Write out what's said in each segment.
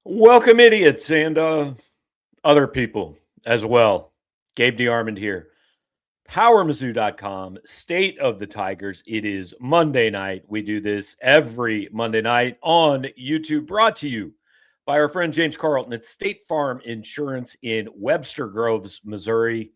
Welcome, idiots and other people as well. Gabe DeArmond here. PowerMizzou.com, State of the Tigers. It is Monday night. We do this every Monday night on YouTube, brought to you by our friend James Carlton at State Farm Insurance in Webster Groves, Missouri.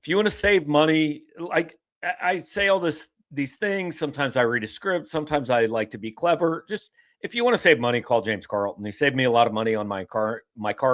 If you want to save money, like I say all these things, sometimes I read a script, sometimes I like to be clever. Just if you want to save money, call James Carlton. He saved me a lot of money on my car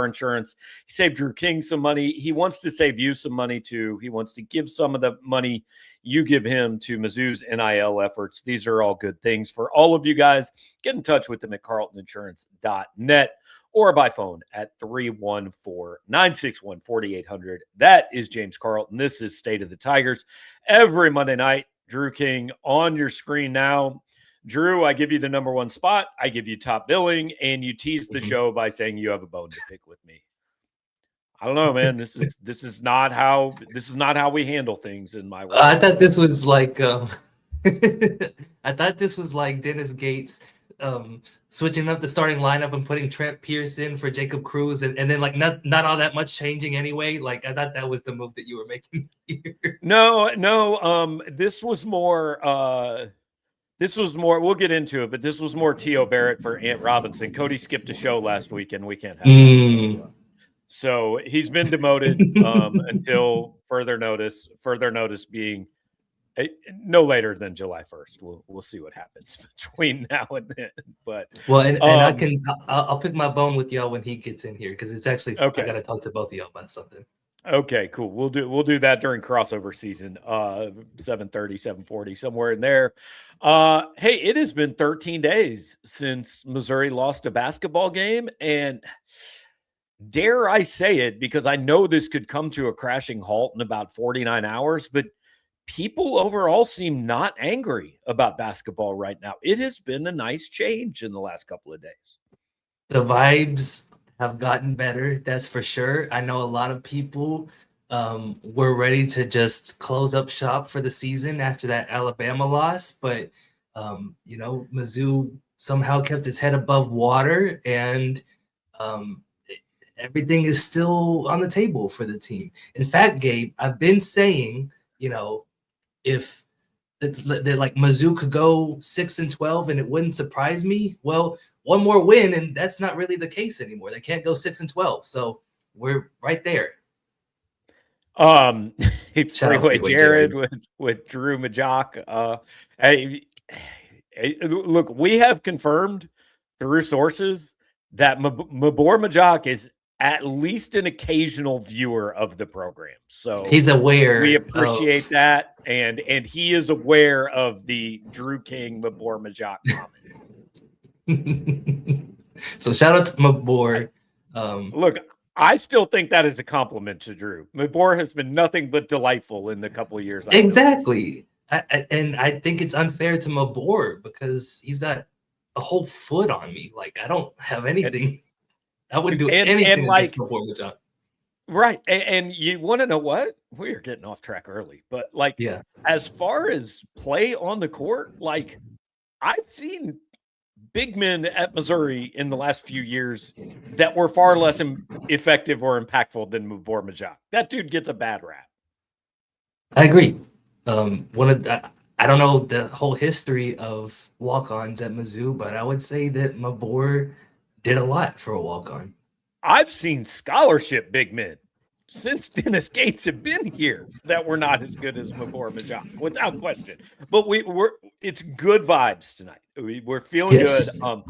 insurance. He saved Drew King some money. He wants to save you some money too. He wants to give some of the money you give him to Mizzou's NIL efforts. These are all good things for all of you guys. Get in touch with them at carltoninsurance.net or by phone at 314-961-4800. That is James Carlton. This is State of the Tigers. Every Monday night, Drew King on your screen now. Drew, I give you the number one spot. I give you top billing, and you tease the show by saying you have a bone to pick with me. I don't know, man. This is not how we handle things in my world. I thought this was like I thought this was like Dennis Gates switching up the starting lineup and putting Trent Pierce in for Jacob Cruz, and then like not all that much changing anyway. Like I thought that was the move that you were making here. No. This was more. We'll get into it, but this was more T.O. Barrett for Ant Robinson. Cody skipped a show last week, and we can't have him. So he's been demoted until further notice. Further notice being no later than July 1st. We'll see what happens between now and then. But I'll pick my bone with y'all when he gets in here because it's actually okay. I got to talk to both of y'all about something. Okay, cool. We'll do that during crossover season, 7:30, 7:40, somewhere in there. Hey, it has been 13 days since Missouri lost a basketball game, and dare I say it, because I know this could come to a crashing halt in about 49 hours, but people overall seem not angry about basketball right now. It has been a nice change in the last couple of days. The vibes have gotten better, that's for sure. I know a lot of people were ready to just close up shop for the season after that Alabama loss, but Mizzou somehow kept its head above water, and everything is still on the table for the team. In fact, Gabe, I've been saying, if like Mizzou could go 6-12 and it wouldn't surprise me. Well, one more win, and that's not really the case anymore. They can't go 6-12, so we're right there. Freeway Jared with Drew Majok. Look, we have confirmed through sources that Mabor Majok is at least an occasional viewer of the program, so he's aware. We appreciate that, and he is aware of the Drew King Mabor Majok comment. So shout out to Mabor. Look, I still think that is a compliment to Drew. Mabor has been nothing but delightful in the couple of years. Exactly. And I think it's unfair to Mabor because he's got a whole foot on me. Like, I don't have anything. I wouldn't do anything against Mabor Majok. Right. And you want to know what? We are getting off track early. But, as far as play on the court, I've seen big men at Missouri in the last few years that were far less effective or impactful than Mabor Majok. That dude gets a bad rap. I agree. I don't know the whole history of walk-ons at Mizzou, but I would say that Mabor did a lot for a walk-on. I've seen scholarship big men since Dennis Gates have been here that were not as good as Mabor Majok, without question. But it's good vibes tonight. We're feeling good. I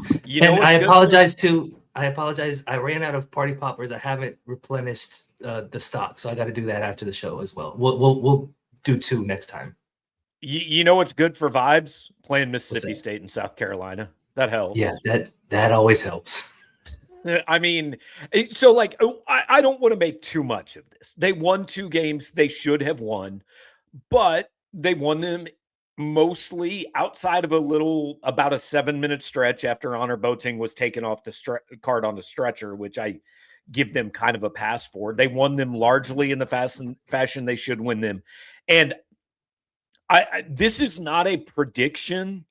apologize. I ran out of party poppers. I haven't replenished the stock, so I got to do that after the show as well. We'll do 2 next time. You know what's good for vibes? Playing Mississippi State and South Carolina. That helps. Yeah, that always helps. I mean, so I don't want to make too much of this. They won 2 games they should have won, but they won them mostly outside of about a 7-minute stretch after Honor Boating was taken off the card on the stretcher, which I give them kind of a pass for. They won them largely in the fashion they should win them. And this is not a prediction,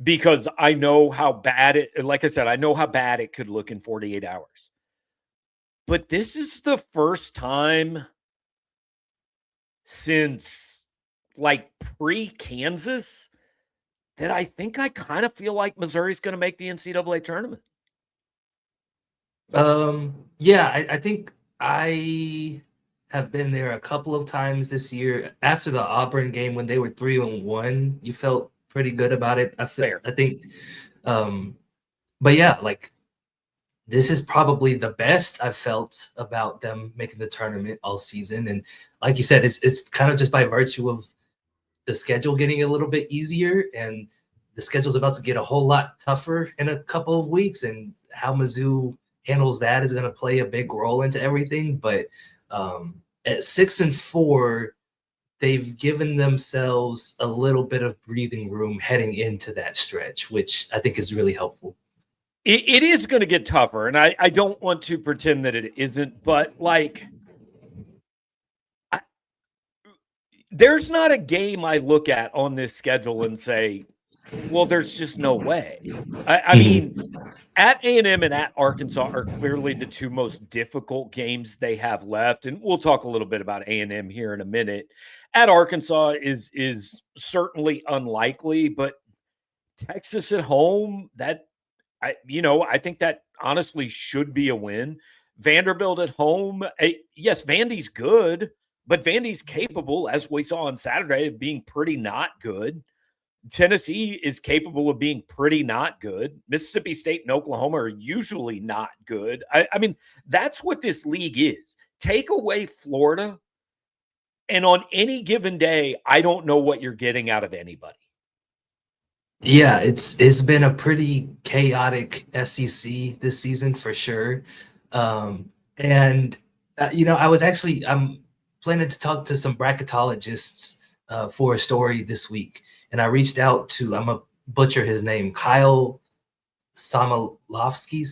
because I know how bad it, like I said, I know how bad it could look in 48 hours. But this is the first time since like pre-Kansas that I think I kind of feel like Missouri's going to make the NCAA tournament. Yeah, I think I have been there a couple of times this year. After the Auburn game when they were 3-1, you felt pretty good about it. Fair. I think, but yeah, like this is probably the best I've felt about them making the tournament all season. And like you said, it's kind of just by virtue of the schedule getting a little bit easier, and the schedule's about to get a whole lot tougher in a couple of weeks, and how Mizzou handles that is going to play a big role into everything. But at 6-4, they've given themselves a little bit of breathing room heading into that stretch, which I think is really helpful. It is going to get tougher, and I don't want to pretend that it isn't, but like, there's not a game I look at on this schedule and say, well, there's just no way. I mean, at A&M and at Arkansas are clearly the two most difficult games they have left, and we'll talk a little bit about A&M here in a minute. At Arkansas is certainly unlikely, but Texas at home, that I think that honestly should be a win. Vanderbilt at home, yes, Vandy's good, but Vandy's capable, as we saw on Saturday, of being pretty not good. Tennessee is capable of being pretty not good. Mississippi State and Oklahoma are usually not good. I mean, that's what this league is. Take away Florida, and on any given day, I don't know what you're getting out of anybody. Yeah, it's been a pretty chaotic SEC this season for sure. And I'm planning to talk to some bracketologists for a story this week, and I reached out to, I'm gonna butcher his name, Kyle Somolovsky.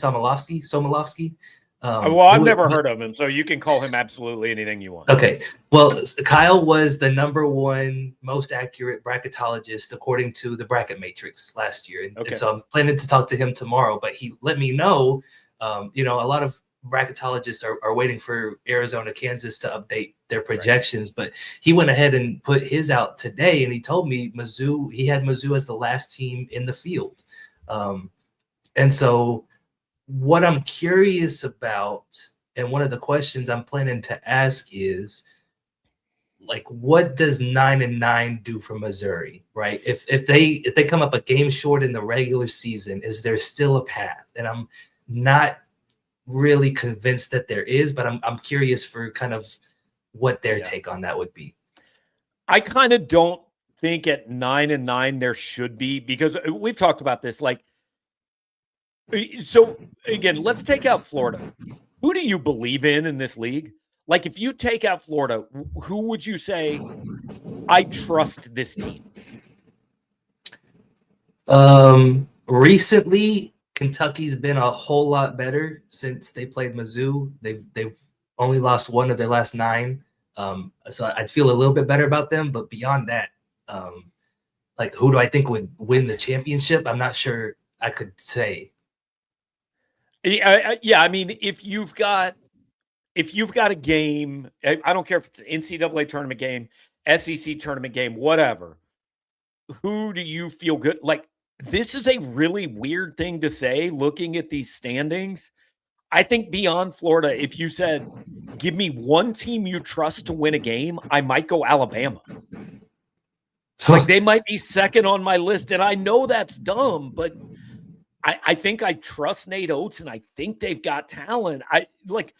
Well, I've never heard of him, so you can call him absolutely anything you want. Okay. Well, Kyle was the #1 most accurate bracketologist according to the Bracket Matrix last year. Okay. And so I'm planning to talk to him tomorrow, but he let me know, a lot of bracketologists are waiting for Arizona, Kansas to update their projections, right. But he went ahead and put his out today, and he told me he had Mizzou as the last team in the field. And so what I'm curious about, and one of the questions I'm planning to ask is, like, what does 9-9 do for Missouri, right? If they come up a game short in the regular season, is there still a path? And I'm not really convinced that there is, but I'm curious for kind of what their take on that would be. I kind of don't think at 9-9 there should be, because we've talked about this, like, so again, let's take out Florida. Who do you believe in this league? Like, if you take out Florida, who would you say, I trust this team? Recently, Kentucky's been a whole lot better since they played Mizzou. They've only lost one of their last 9. So I'd feel a little bit better about them. But beyond that, like, who do I think would win the championship? I'm not sure I could say. Yeah, I mean, if you've got a game, I don't care if it's an NCAA tournament game, SEC tournament game, whatever, who do you feel good? Like, this is a really weird thing to say looking at these standings. I think beyond Florida, if you said, give me one team you trust to win a game, I might go Alabama. Like, they might be second on my list, and I know that's dumb, but I think I trust Nate Oates, and I think they've got talent. I like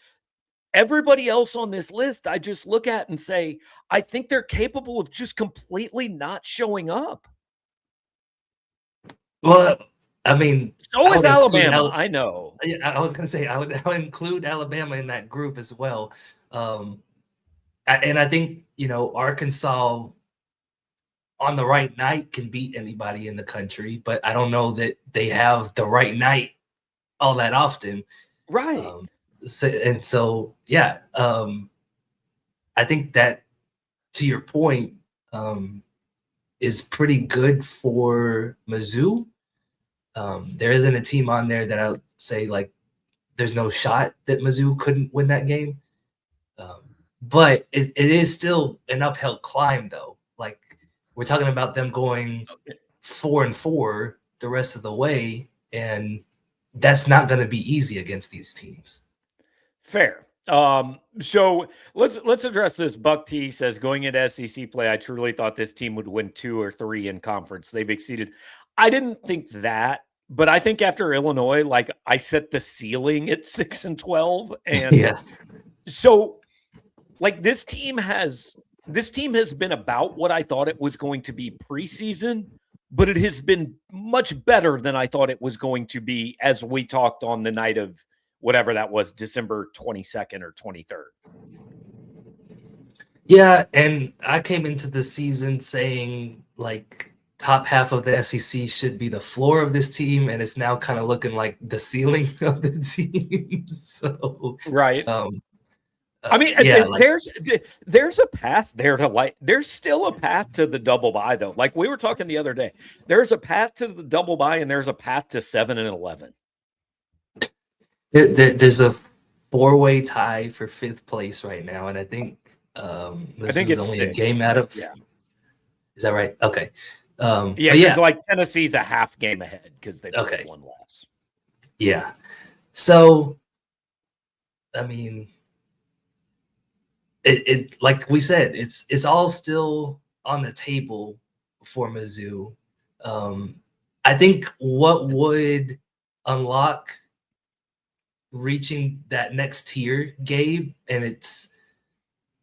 everybody else on this list. I just look at and say, I think they're capable of just completely not showing up. Well, I mean, so is Alabama. I know. I was going to say I would include Alabama in that group as well. And I think, Arkansas on the right night can beat anybody in the country, but I don't know that they have the right night all that often. Right. So yeah, I think that, to your point, is pretty good for Mizzou. There isn't a team on there that I'll say like there's no shot that Mizzou couldn't win that game. But it is still an uphill climb, though. Like we're talking about them going 4-4 the rest of the way, and that's not going to be easy against these teams. Fair. So let's address this. Buck T says, going into SEC play, I truly thought this team would win 2 or 3 in conference. They've exceeded. I didn't think that, but I think after Illinois, like I set the ceiling at 6-12, and Yeah. So like this team has been about what I thought it was going to be preseason, but it has been much better than I thought it was going to be as we talked on the night of whatever that was, December 22nd or 23rd. Yeah, and I came into the season saying like top half of the SEC should be the floor of this team, and it's now kind of looking like the ceiling of the team. So right. I mean, yeah, there's a path there to like. There's still a path to the double bye though. Like we were talking the other day, there's a path to the double bye, and there's a path to 7-11. There's a 4-way tie for 5th place right now, and I think this is only 6. a game out of. Yeah, is that right? Okay. Yeah, like Tennessee's a half game ahead because they played one loss. Yeah. So, I mean. It like we said, it's all still on the table for Mizzou. I think what would unlock reaching that next tier, Gabe, and it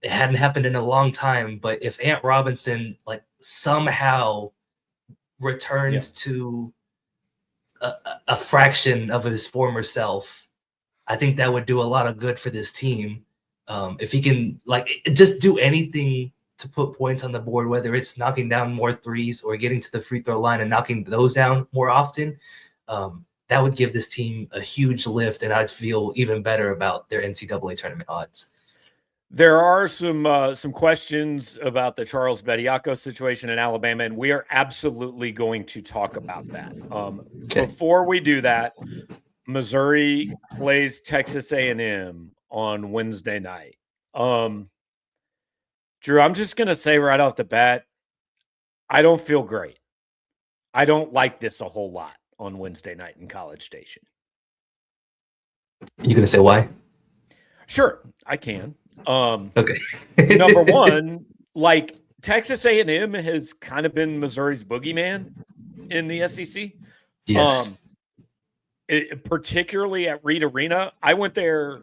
hadn't happened in a long time, but if Ant Robinson like somehow returns to a fraction of his former self, I think that would do a lot of good for this team. If he can like just do anything to put points on the board, whether it's knocking down more threes or getting to the free throw line and knocking those down more often, that would give this team a huge lift, and I'd feel even better about their NCAA tournament odds. There are some questions about the Charles Bediako situation in Alabama, and we are absolutely going to talk about that. Before we do that, Missouri plays Texas A&M on Wednesday night. Drew, I'm just going to say right off the bat, I don't feel great. I don't like this a whole lot on Wednesday night in College Station. You going to say why? Sure, I can. Okay. Number one, like Texas A&M has kind of been Missouri's boogeyman in the SEC. Yes. Particularly at Reed Arena. I went there,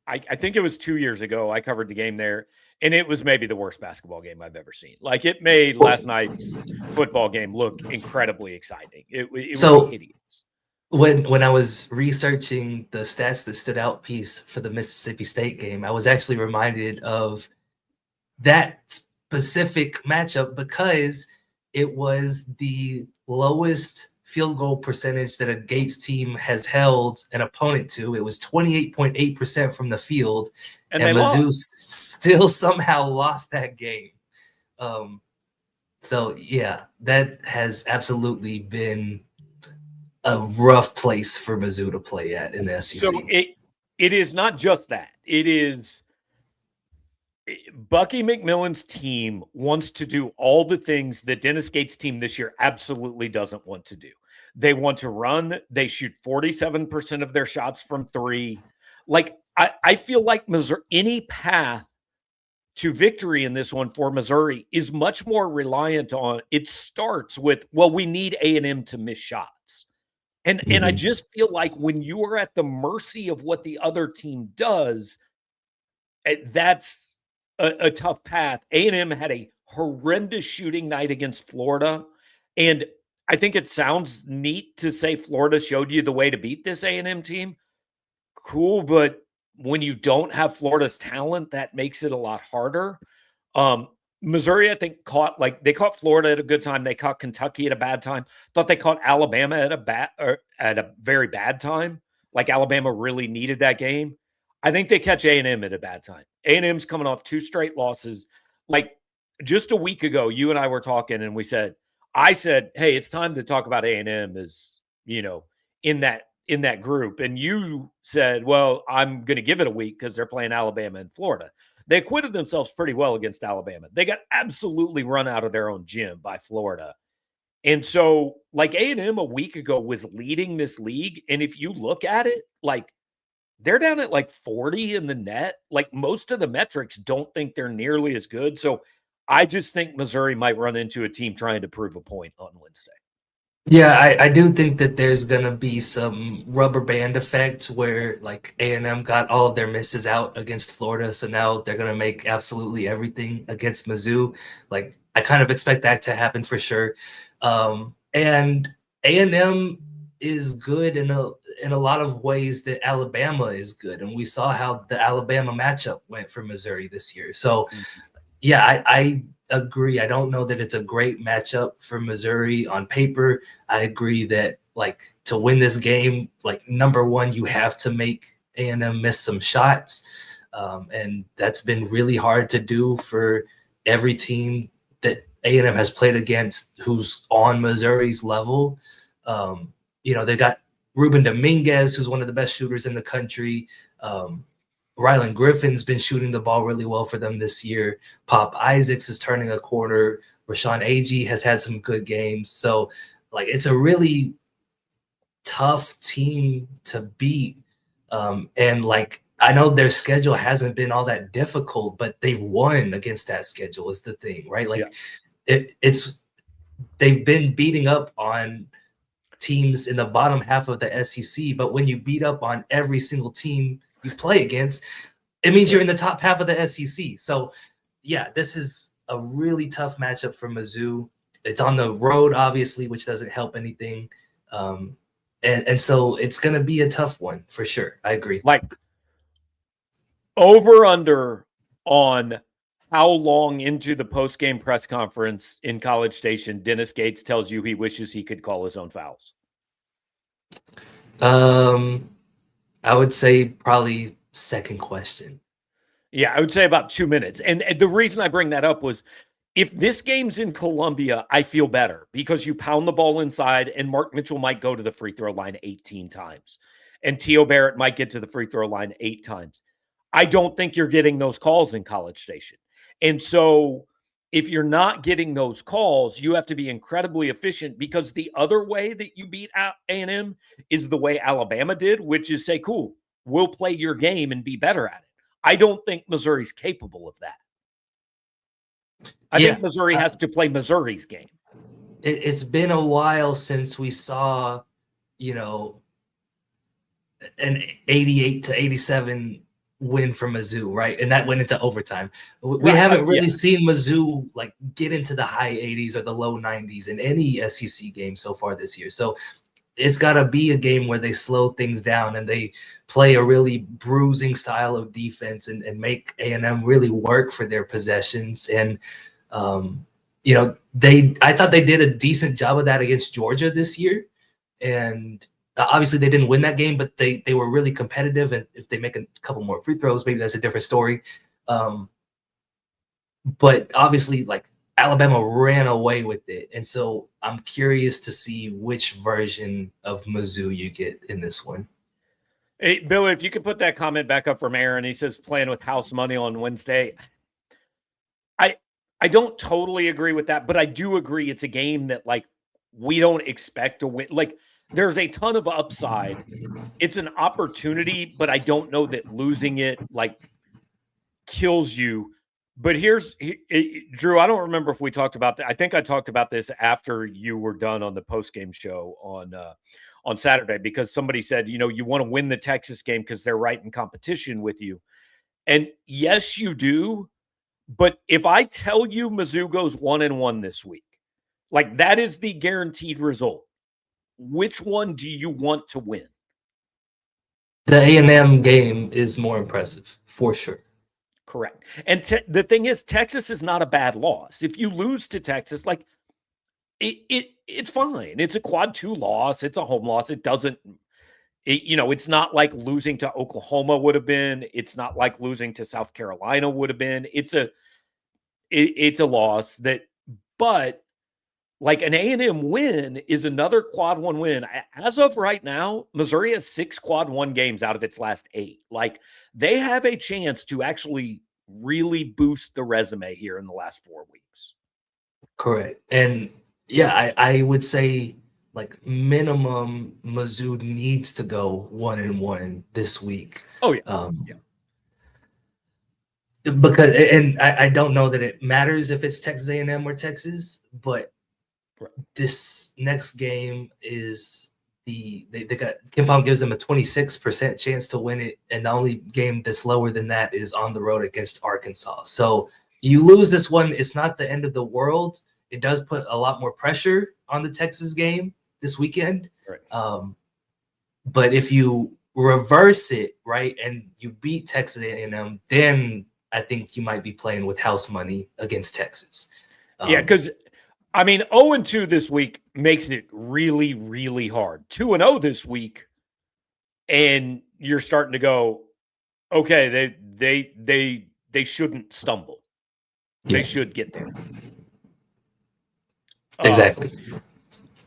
I think it was 2 years ago. I covered the game there, and it was maybe the worst basketball game I've ever seen. Like it made last night's football game look incredibly exciting. It was hideous. When I was researching the stats that stood out piece for the Mississippi State game, I was actually reminded of that specific matchup because it was the lowest field goal percentage that a Gates team has held an opponent to. It was 28.8% from the field, and Mizzou still somehow lost that game. So yeah, that has absolutely been a rough place for Mizzou to play at in the SEC. So it is not just that. It is Bucky McMillan's team wants to do all the things that Dennis Gates' team this year absolutely doesn't want to do. They want to run. They shoot 47% of their shots from 3. Like I feel like Missouri, any path to victory in this one for Missouri is much more reliant on, it starts with, well, we need A&M to miss shots. And I just feel like when you are at the mercy of what the other team does, that's a tough path. A&M had a horrendous shooting night against Florida, and I think it sounds neat to say Florida showed you the way to beat this A&M team. Cool, but when you don't have Florida's talent, that makes it a lot harder. Missouri, I think, caught Florida at a good time. They caught Kentucky at a bad time. Thought they caught Alabama at a very bad time. Like Alabama really needed that game. I think they catch A&M at a bad time. A&M's coming off 2 straight losses. Like just a week ago, you and I were talking and we said, I said, hey, it's time to talk about A&M as, in that group. And you said, well, I'm going to give it a week because they're playing Alabama and Florida. They acquitted themselves pretty well against Alabama. They got absolutely run out of their own gym by Florida. And so, like, A&M a week ago was leading this league. And if you look at it, like, they're down at like 40 in the net. Like, most of the metrics don't think they're nearly as good. So I just think Missouri might run into a team trying to prove a point on Wednesday. Yeah, I do think that there's gonna be some rubber band effect where like A&M got all of their misses out against Florida, so now they're gonna make absolutely everything against Mizzou. Like I kind of expect that to happen for sure. And A&M is good in a lot of ways that Alabama is good, and we saw how the Alabama matchup went for Missouri this year. So yeah, I agree. I don't know that it's a great matchup for Missouri on paper. I agree that like to win this game, like number one, you have to make A&M miss some shots, and that's been really hard to do for every team that A&M has played against who's on Missouri's level. They got Ruben Dominguez, who's one of the best shooters in the country. Rylan Griffin's been shooting the ball really well for them this year. Pop Isaacs is turning a corner. Rashawn Agee has had some good games. So, like, it's a really tough team to beat. And, like, I know their schedule hasn't been all that difficult, but they've won against that schedule is the thing, right? Like, they've been beating up on teams in the bottom half of the SEC, but when you beat up on every single team you play against, it means you're in the top half of the SEC. So, yeah, this is a really tough matchup for Mizzou. It's on the road, obviously, which doesn't help anything. And so it's going to be a tough one for sure. I agree. Like, over under on how long into the post-game press conference in College Station Dennis Gates tells you he wishes he could call his own fouls? I would say probably second question. Yeah, I would say about 2 minutes. And the reason I bring that up was if this game's in Columbia, I feel better because you pound the ball inside and Mark Mitchell might go to the free throw line 18 times. And Tio Barrett might get to the free throw line 8 times. I don't think you're getting those calls in College Station. And so if you're not getting those calls, you have to be incredibly efficient because the other way that you beat A&M is the way Alabama did, which is say, cool, we'll play your game and be better at it. I don't think Missouri's capable of that. I think Missouri has to play Missouri's game. It's been a while since we saw, an 88-87 win for Mizzou, right? And that went into overtime. We haven't really seen Mizzou like get into the high 80s or the low 90s in any SEC game so far this year. So it's got to be a game where they slow things down and they play a really bruising style of defense and make A&M really work for their possessions. And, I thought they did a decent job of that against Georgia this year. And obviously they didn't win that game, but they were really competitive. And if they make a couple more free throws, maybe that's a different story. But obviously, like, Alabama ran away with it. And so I'm curious to see which version of Mizzou you get in this one. Hey, Billy, if you could put that comment back up from Aaron. He says playing with house money on Wednesday. I don't totally agree with that, but I do agree it's a game that, like, we don't expect to win. Like, there's a ton of upside. It's an opportunity, but I don't know that losing it, like, kills you. But Drew, I don't remember if we talked about that. I think I talked about this after you were done on the post-game show on Saturday, because somebody said, you want to win the Texas game because they're right in competition with you. And yes, you do. But if I tell you Mizzou goes 1-1 this week, like, that is the guaranteed result. Which one do you want to win? The A&M game is more impressive, for sure. Correct. And the thing is, Texas is not a bad loss. If you lose to Texas, like, it's fine. It's a quad 2 loss. It's a home loss. It's not like losing to Oklahoma would have been. It's not like losing to South Carolina would have been. It's a loss but like an A&M win is another quad one win. As of right now, Missouri has 6 quad one games out of its last 8. Like they have a chance to actually really boost the resume here in the last 4 weeks. Correct. And yeah, I would say like minimum Mizzou needs to go 1-1 this week. Oh yeah. Because and I don't know that it matters if it's Texas A&M or Texas, but this next game is they got Kimpom gives them a 26% chance to win it, and the only game that's lower than that is on the road against Arkansas. So you lose this one, it's not the end of the world. It does put a lot more pressure on the Texas game this weekend. Right. But if you reverse it, right, and you beat Texas A&M, then I think you might be playing with house money against Texas. Yeah, because I mean, 0-2 this week makes it really, really hard. 2-0 this week, and you're starting to go, okay, they shouldn't stumble. They should get there. Exactly.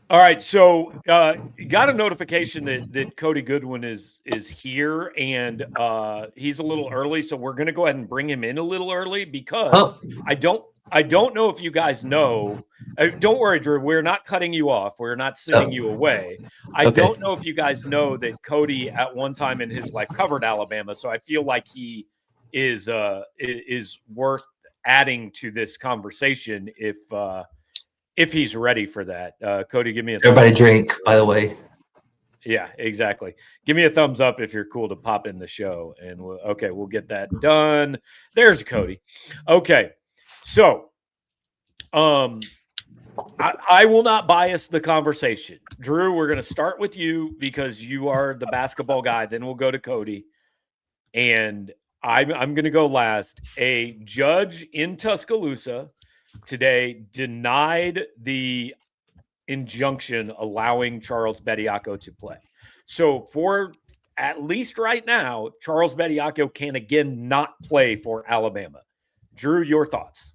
All right, so got a notification that Cody Goodwin is here, and he's a little early, so we're going to go ahead and bring him in a little early because I don't know if you guys know. Don't worry, Drew. We're not cutting you off. We're not sending you away. I don't know if you guys know that Cody at one time in his life covered Alabama, so I feel like he is worth adding to this conversation if he's ready for that. Cody, give me a everybody drink, by the way. Yeah, exactly. Give me a thumbs up if you're cool to pop in the show, and we'll get that done. There's Cody. Okay. So, I will not bias the conversation. Drew, we're going to start with you because you are the basketball guy. Then we'll go to Cody. And I'm going to go last. A judge in Tuscaloosa today denied the injunction allowing Charles Bediako to play. So for at least right now, Charles Bediako can again not play for Alabama. Drew, your thoughts?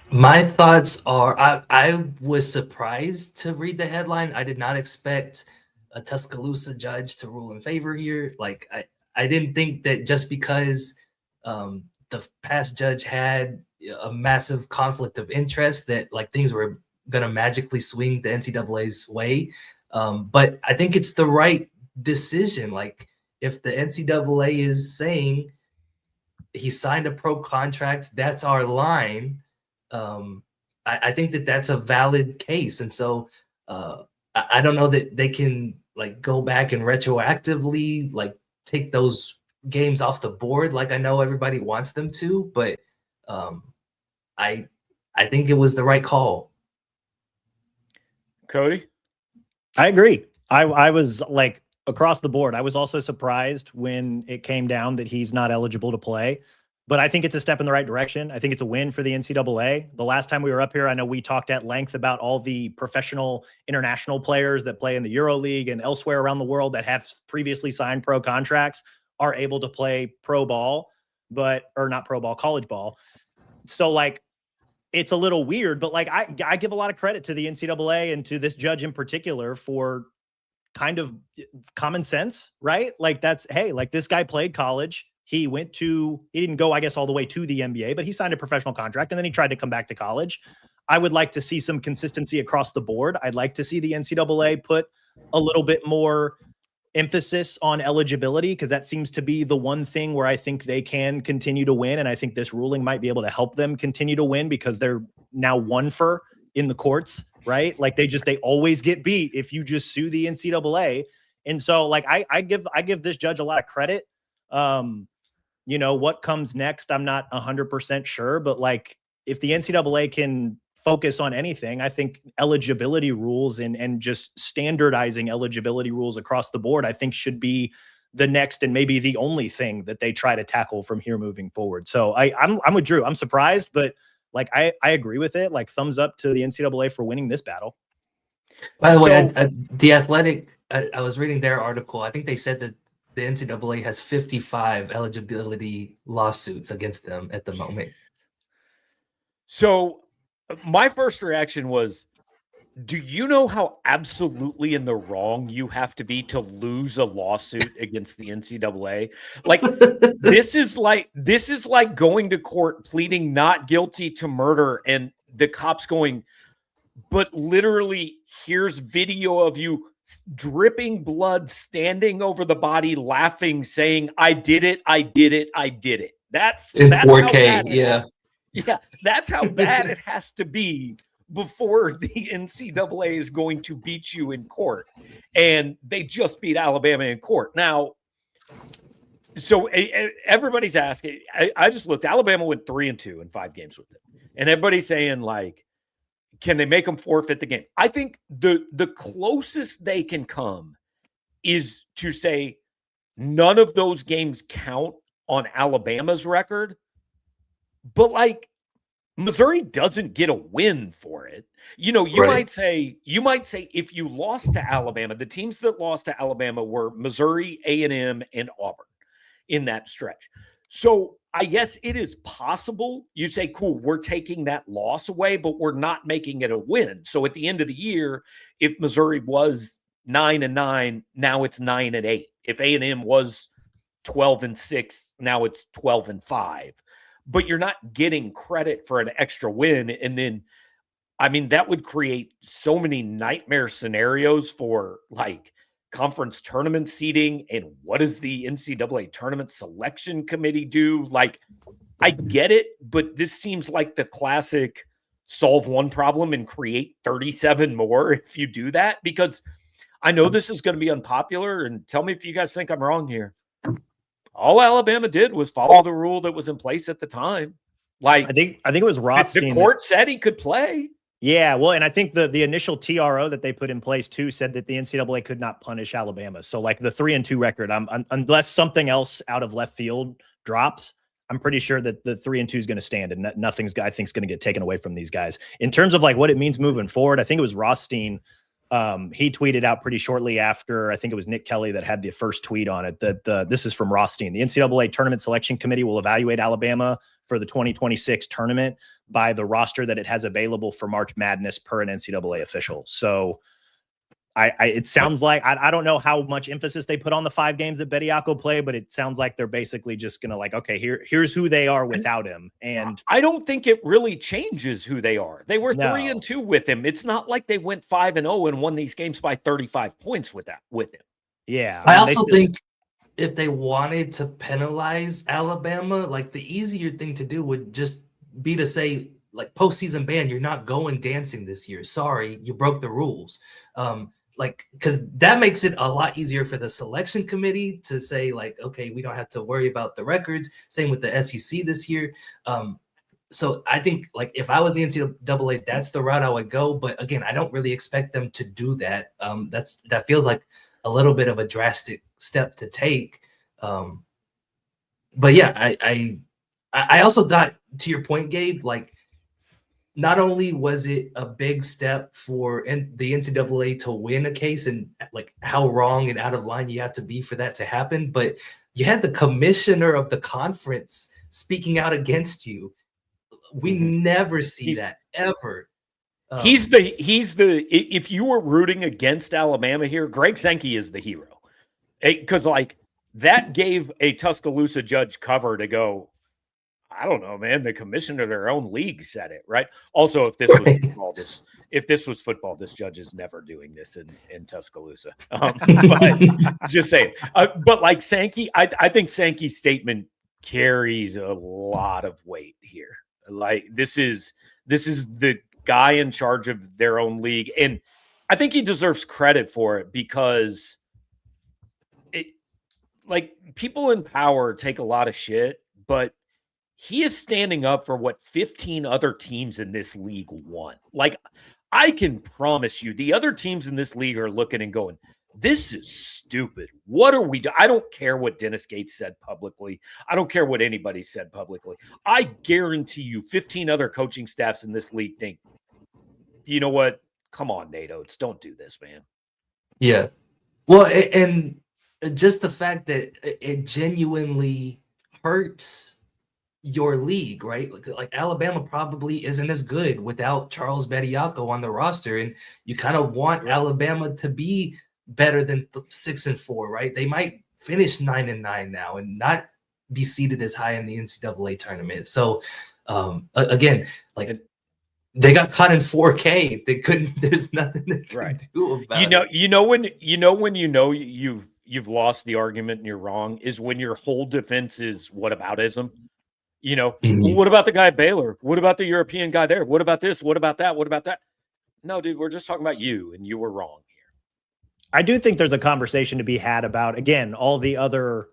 My thoughts are I was surprised to read the headline. I did not expect a Tuscaloosa judge to rule in favor here. Like I didn't think that just because the past judge had a massive conflict of interest that like things were going to magically swing the NCAA's way. But I think it's the right decision. Like if the NCAA is saying he signed a pro contract, that's our line. I think that that's a valid case. And so I don't know that they can like go back and retroactively like take those games off the board like I know everybody wants them to, but I think it was the right call. Cody? I agree. I was like across the board. I was also surprised when it came down that he's not eligible to play. But I think it's a step in the right direction. I think it's a win for the NCAA. The last time we were up here, I know we talked at length about all the professional international players that play in the EuroLeague and elsewhere around the world that have previously signed pro contracts are able to play pro ball, or not pro ball, college ball. So like, it's a little weird, but like I give a lot of credit to the NCAA and to this judge in particular for kind of common sense, right? Like hey, like this guy played college. He didn't go, I guess, all the way to the NBA, but he signed a professional contract and then he tried to come back to college. I would like to see some consistency across the board. I'd like to see the NCAA put a little bit more emphasis on eligibility because that seems to be the one thing where I think they can continue to win. And I think this ruling might be able to help them continue to win because they're now one for in the courts, right? Like they always get beat if you just sue the NCAA. And so like, I give this judge a lot of credit. You know, what comes next, I'm not 100% sure, but like if the NCAA can focus on anything, I think eligibility rules and just standardizing eligibility rules across the board, I think should be the next and maybe the only thing that they try to tackle from here moving forward. So I'm with Drew. I'm surprised, but like I agree with it. Like thumbs up to the NCAA for winning this battle. By the way, The Athletic, I was reading their article. I think they said that the NCAA has 55 eligibility lawsuits against them at the moment. So my first reaction was, Do you know how absolutely in the wrong you have to be to lose a lawsuit against the NCAA? Like this is like going to court pleading not guilty to murder and the cops going, but literally here's video of you dripping blood, standing over the body, laughing, saying, I did it, I did it, I did it. That's in how 4K, bad yeah. yeah, that's how bad it has to be before the NCAA is going to beat you in court. And they just beat Alabama in court. Now, so everybody's asking, I just looked, Alabama went 3-2 in 5 games with it. And everybody's saying, like, can they make them forfeit the game? I think the closest they can come is to say none of those games count on Alabama's record. But like Missouri doesn't get a win for it. You know, you might say if you lost to Alabama, the teams that lost to Alabama were Missouri, A&M, and Auburn in that stretch. So I guess it is possible you say, cool, we're taking that loss away, but we're not making it a win. So at the end of the year, if Missouri was 9-9, now it's 9-8. If A&M was 12-6, now it's 12-5. But you're not getting credit for an extra win. And then, I mean, that would create so many nightmare scenarios for like conference tournament seeding. And what does the NCAA tournament selection committee do? Like, I get it, but this seems like the classic solve one problem and create 37 more if you do that, because I know this is going to be unpopular. And tell me if you guys think I'm wrong here. All Alabama did was follow the rule that was in place at the time. Like I think it was Rothstein. The court said he could play. Yeah, well, and I think the initial TRO that they put in place too said that the NCAA could not punish Alabama. So like the 3-2 record, unless something else out of left field drops, I'm pretty sure that the 3-2 is going to stand, and nothing's I think is going to get taken away from these guys. In terms of like what it means moving forward, I think it was Rothstein. He tweeted out pretty shortly after, I think it was Nick Kelly that had the first tweet on it, that this is from Rothstein. The NCAA Tournament Selection Committee will evaluate Alabama for the 2026 tournament by the roster that it has available for March Madness per an NCAA official. So it sounds like, I don't know how much emphasis they put on the 5 games that Bediako play, but it sounds like they're basically just going to like, okay, here's who they are without him. And I don't think it really changes who they are. They were 3-2 with him. It's not like they went 5-0 and won these games by 35 points with him. Yeah. I also think if they wanted to penalize Alabama, like the easier thing to do would just be to say, like, postseason ban, you're not going dancing this year. Sorry, you broke the rules. Like, because that makes it a lot easier for the selection committee to say, like, okay, we don't have to worry about the records. Same with the SEC this year. So I think, like, if I was the NCAA, that's the route I would go. But again, I don't really expect them to do that. That feels like a little bit of a drastic step to take. But yeah, I also got to your point, Gabe, like, not only was it a big step for the NCAA to win a case and like how wrong and out of line you have to be for that to happen, but you had the commissioner of the conference speaking out against you. We never see that ever. He's the if you were rooting against Alabama here, Greg Sankey is the hero, because like that gave a Tuscaloosa judge cover to go, I don't know, man. The commissioner of their own league said it, right? Also, if this was football, this judge is never doing this in Tuscaloosa. But just saying. But like Sankey, I think Sankey's statement carries a lot of weight here. Like this is the guy in charge of their own league, and I think he deserves credit for it because like people in power take a lot of shit, but he is standing up for what 15 other teams in this league want. Like, I can promise you, the other teams in this league are looking and going, this is stupid. What are we doing? I don't care what Dennis Gates said publicly. I don't care what anybody said publicly. I guarantee you 15 other coaching staffs in this league think, you know what? Come on, Nate Oates. Don't do this, man. Yeah. Well, and just the fact that it genuinely hurts your league, right? Like Alabama probably isn't as good without Charles Bediako on the roster, and you kind of want Alabama to be better than 6-4, right? They might finish 9-9 now and not be seated as high in the NCAA tournament. So again, like they got caught in 4K. They couldn't. There's nothing they can do about it. You've lost the argument and you're wrong is when your whole defense is whataboutism. Well, what about the guy at Baylor? What about the European guy there? What about this? What about that? What about that? No, dude, we're just talking about you, and you were wrong here. I do think there's a conversation to be had about, again, all the other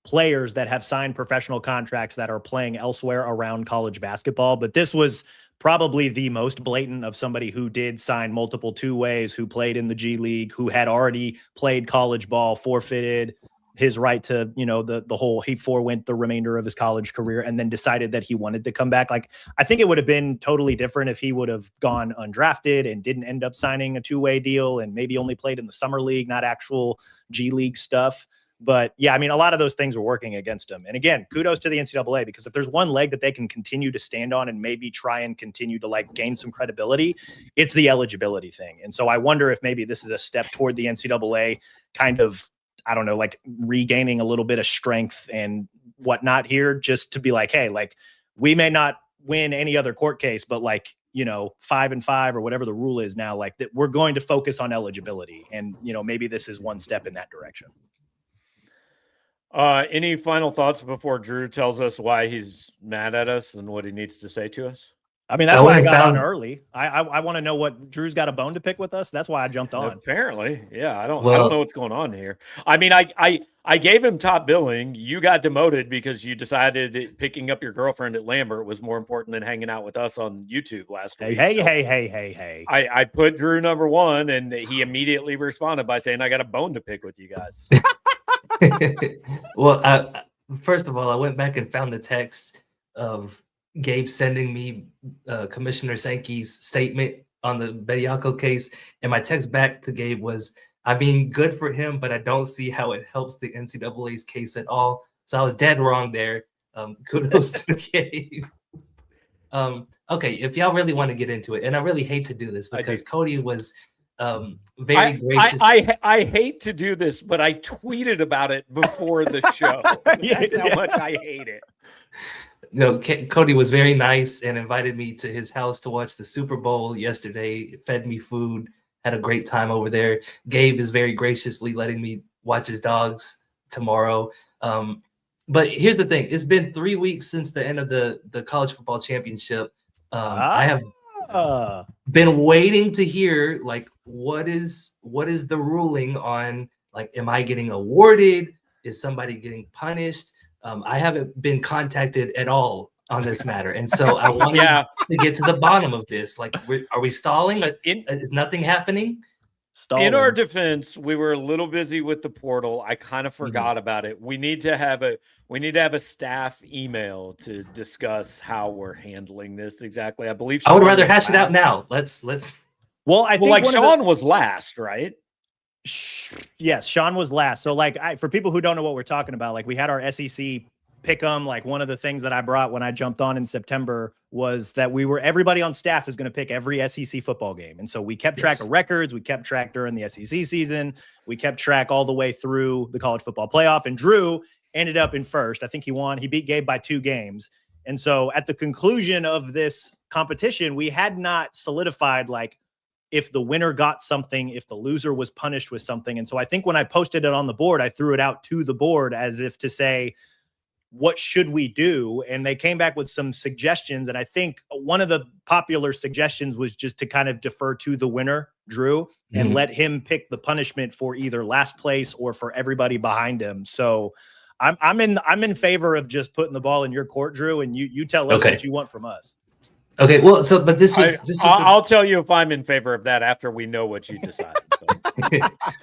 players that have signed professional contracts that are playing elsewhere around college basketball. But this was probably the most blatant of somebody who did sign multiple two-ways, who played in the G League, who had already played college ball, forfeited his right to, the whole, he forewent the remainder of his college career and then decided that he wanted to come back. Like, I think it would have been totally different if he would have gone undrafted and didn't end up signing a two-way deal and maybe only played in the summer league, not actual G League stuff. But yeah, I mean, a lot of those things are working against him. And again, kudos to the NCAA, because if there's one leg that they can continue to stand on and maybe try and continue to like gain some credibility, it's the eligibility thing. And so I wonder if maybe this is a step toward the NCAA kind of, I don't know, like regaining a little bit of strength and whatnot here, just to be like, hey, like we may not win any other court case, but like, 5-5 or whatever the rule is now, like that we're going to focus on eligibility. And, maybe this is one step in that direction. Any final thoughts before Drew tells us why he's mad at us and what he needs to say to us? I mean, that's why I got on early. I want to know what Drew's got a bone to pick with us. That's why I jumped on. Apparently. Yeah. I don't know what's going on here. I mean, I gave him top billing. You got demoted because you decided picking up your girlfriend at Lambert was more important than hanging out with us on YouTube last week. Hey. I put Drew number one, and he immediately responded by saying, I got a bone to pick with you guys. Well, first of all, I went back and found the text of Gabe sending me Commissioner Sankey's statement on the Bediako case, and my text back to Gabe was, I mean, good for him, but I don't see how it helps the NCAA's case at all. So I was dead wrong there. Kudos to Gabe. Okay, if y'all really want to get into it, and I really hate to do this because Cody was very gracious. I hate to do this, but I tweeted about it before the show. That's how much I hate it. Cody was very nice and invited me to his house to watch the Super Bowl yesterday, fed me food, had a great time over there. Gabe is very graciously letting me watch his dogs tomorrow. But here's the thing. It's been 3 weeks since the end of the college football championship. I have been waiting to hear, like, what is the ruling on, like, am I getting awarded? Is somebody getting punished? I haven't been contacted at all on this matter. And so I wanted to get to the bottom of this. Like, are we stalling? Is nothing happening? In our defense, we were a little busy with the portal. I kind of forgot about it. We need to have a staff email to discuss how we're handling this exactly. I believe I would rather hash it out now. Let's. Well, I think Sean was last, right? Yes, Sean was last. So for people who don't know what we're talking about, like we had our SEC pick'em. Like one of the things that I brought when I jumped on in September was that everybody on staff is going to pick every SEC football game. And so we kept track of records. We kept track during the SEC season. We kept track all the way through the college football playoff. And Drew ended up in first. I think he won. He beat Gabe by 2 games. And so at the conclusion of this competition, we had not solidified like if the winner got something, if the loser was punished with something. And so I think when I posted it on the board, I threw it out to the board as if to say, what should we do? And they came back with some suggestions. And I think one of the popular suggestions was just to kind of defer to the winner, Drew, and let him pick the punishment for either last place or for everybody behind him. So I'm in favor of just putting the ball in your court, Drew, and you tell us what you want from us. Okay, well, but this was I'll tell you if I'm in favor of that after we know what you decided. So.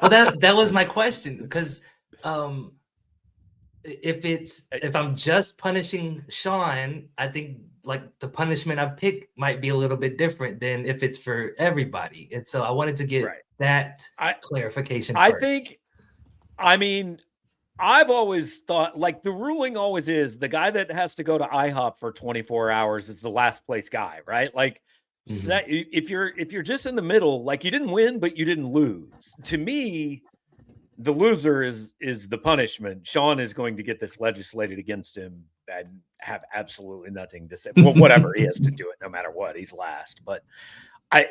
Well, that was my question, because if I'm just punishing Sean, I think like the punishment I pick might be a little bit different than if it's for everybody. And so I wanted to get that clarification first. I mean, I've always thought, like, the ruling always is the guy that has to go to IHOP for 24 hours is the last place guy, right? Like, if you're just in the middle, like, you didn't win, but you didn't lose. To me, the loser is the punishment. Sean is going to get this legislated against him and have absolutely nothing to say. Well, whatever he has to do it, no matter what, he's last. But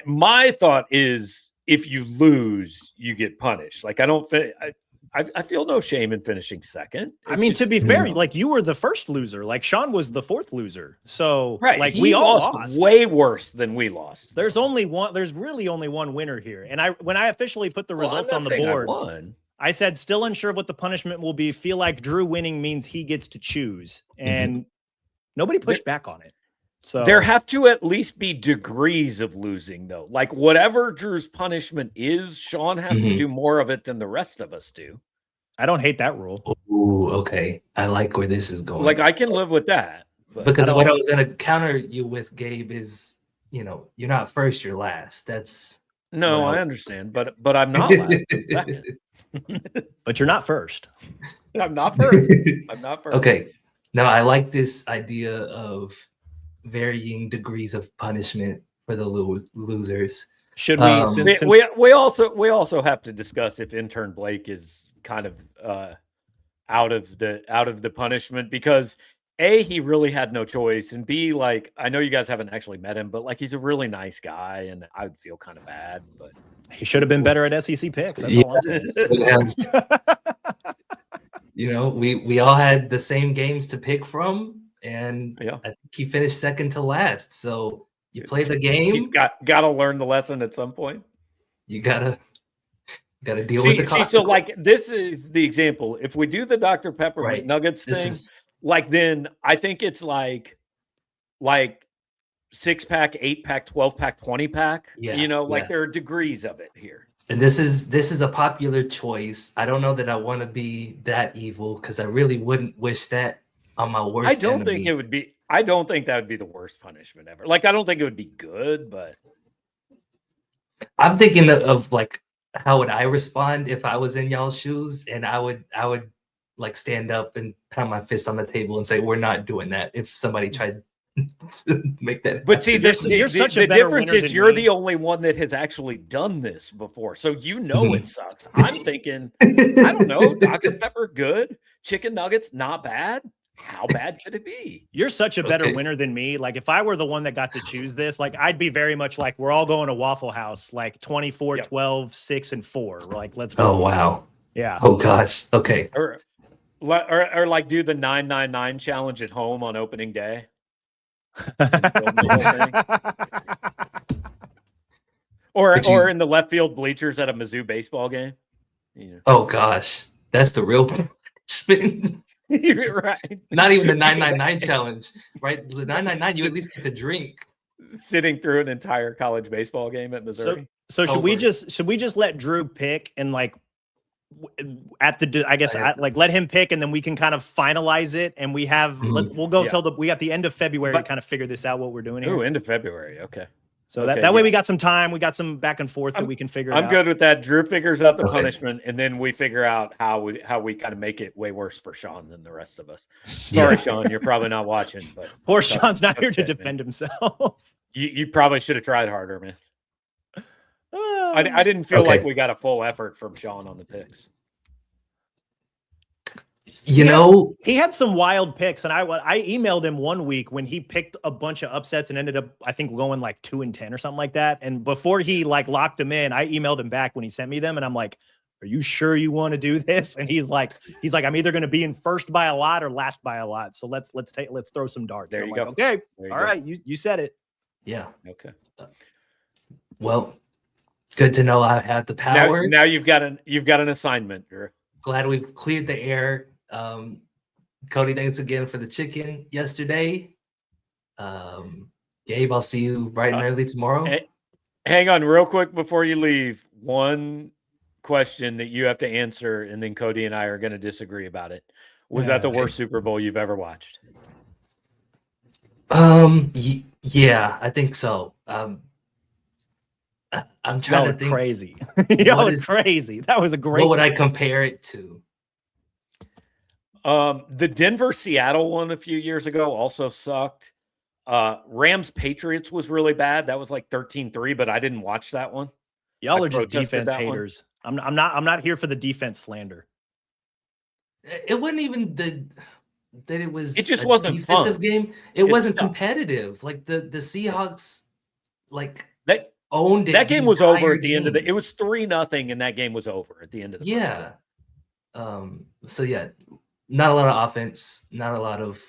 my thought is, if you lose, you get punished. Like, I feel no shame in finishing second. I mean, to be fair, like, you were the first loser. Like, Sean was the fourth loser. So, right, like, he we all lost way worse than we lost. There's really only one winner here. And when I officially put the results on the board, I said, still unsure of what the punishment will be. Feel like Drew winning means he gets to choose. And nobody pushed back on it. So there have to at least be degrees of losing, though. Like, whatever Drew's punishment is, Sean has to do more of it than the rest of us do. I don't hate that rule. Ooh, okay. I like where this is going. Like, I can live with that. Because what I was going to counter you with, Gabe, is, you're not first, you're last. That's no, I understand, but I'm not last. I'm second. But you're not first. I'm not first. I'm not first. Okay. Now, I like this idea of varying degrees of punishment for the losers. Should we? We also have to discuss if intern Blake is kind of out of the punishment, because A, he really had no choice, and B, like, I know you guys haven't actually met him, but like, he's a really nice guy, and I would feel kind of bad, but he should have been better at SEC picks. That's all I'm saying. We all had the same games to pick from, and I think he finished second to last. So you play the game. He's got to learn the lesson at some point. You gotta deal with the consequences. So, like, this is the example. If we do the Dr. Pepper McNuggets thing, like, then I think it's like 6-pack, 8-pack, 12-pack, 20-pack. There are degrees of it here. And this is a popular choice. I don't know that I want to be that evil, because I really wouldn't wish that on my worst I don't think that would be the worst punishment ever. Like, I don't think it would be good, but I'm thinking of like, how would I respond if I was in y'all's shoes? And I would like stand up and pound my fist on the table and say, we're not doing that. If somebody tried to make that. But see, you're such a better difference is you're the only one that has actually done this before. So it sucks. I'm thinking, I don't know, Dr. Pepper, good. Chicken nuggets, not bad. How bad could it be? You're such a better winner than me. Like, if I were the one that got to choose this, like, I'd be very much like, we're all going to Waffle House, like 24, 12, 6, and 4. We're like, let's go. Oh, wow. Yeah. Oh, gosh. Okay. Or like do the 999 challenge at home on opening day. or in the left field bleachers at a Mizzou baseball game. Oh, gosh. That's the real punishment. Right. Not even the 999 challenge, right? The 999, you at least get to drink. Sitting through an entire college baseball game at Missouri. So should we just let Drew pick and like let him pick, and then we can kind of finalize it, and we have we'll go till we got the end of February to kind of figure this out, what we're doing here. End of February. Okay. So that way we got some time, we got some back and forth that we can figure out. I'm good with that. Drew figures out the punishment, and then we figure out how we kind of make it way worse for Sean than the rest of us. Sorry, Sean, you're probably not watching, but poor Sean's not here to defend himself. You probably should have tried harder, man. I didn't feel like we got a full effort from Sean on the picks. He had some wild picks, and I emailed him one week when he picked a bunch of upsets and ended up, I think, going like 2-10 or something like that. And before he like locked them in, I emailed him back when he sent me them, and I'm like, "Are you sure you want to do this?" And he's like, "I'm either going to be in first by a lot or last by a lot. So let's throw some darts." There so you go. Okay, all right, you said it. Yeah. Okay. Well, good to know I have the power. Now you've got an assignment, Drew. Glad we've cleared the air. Cody, thanks again for the chicken yesterday. Gabe, I'll see you bright and early tomorrow. Hang on real quick before you leave. One question that you have to answer, and then Cody and I are going to disagree about it. Was that the worst Super Bowl you've ever watched? Yeah, I think so. I'm trying to think. Crazy. Crazy. That was a great. What would I compare it to? The Denver Seattle one a few years ago also sucked. Rams Patriots was really bad. That was like 13-3, but I didn't watch that one. Y'all I are just protested defense that one. haters. I'm not here for the defense slander. It wasn't even that it was It just a wasn't defensive fun. game. It wasn't sucked. competitive. Like the Seahawks like That owned it. that the game was over entire at the end of game. it was 3-0, and that game was over at the end of the first Yeah. quarter. So yeah, not a lot of offense, not a lot of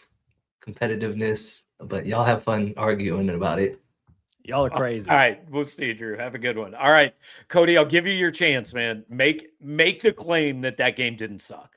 competitiveness, but y'all have fun arguing about it. Y'all are crazy. All right, we'll see, Drew. Have a good one. All right, Cody, I'll give you your chance, man. Make the claim that game didn't suck.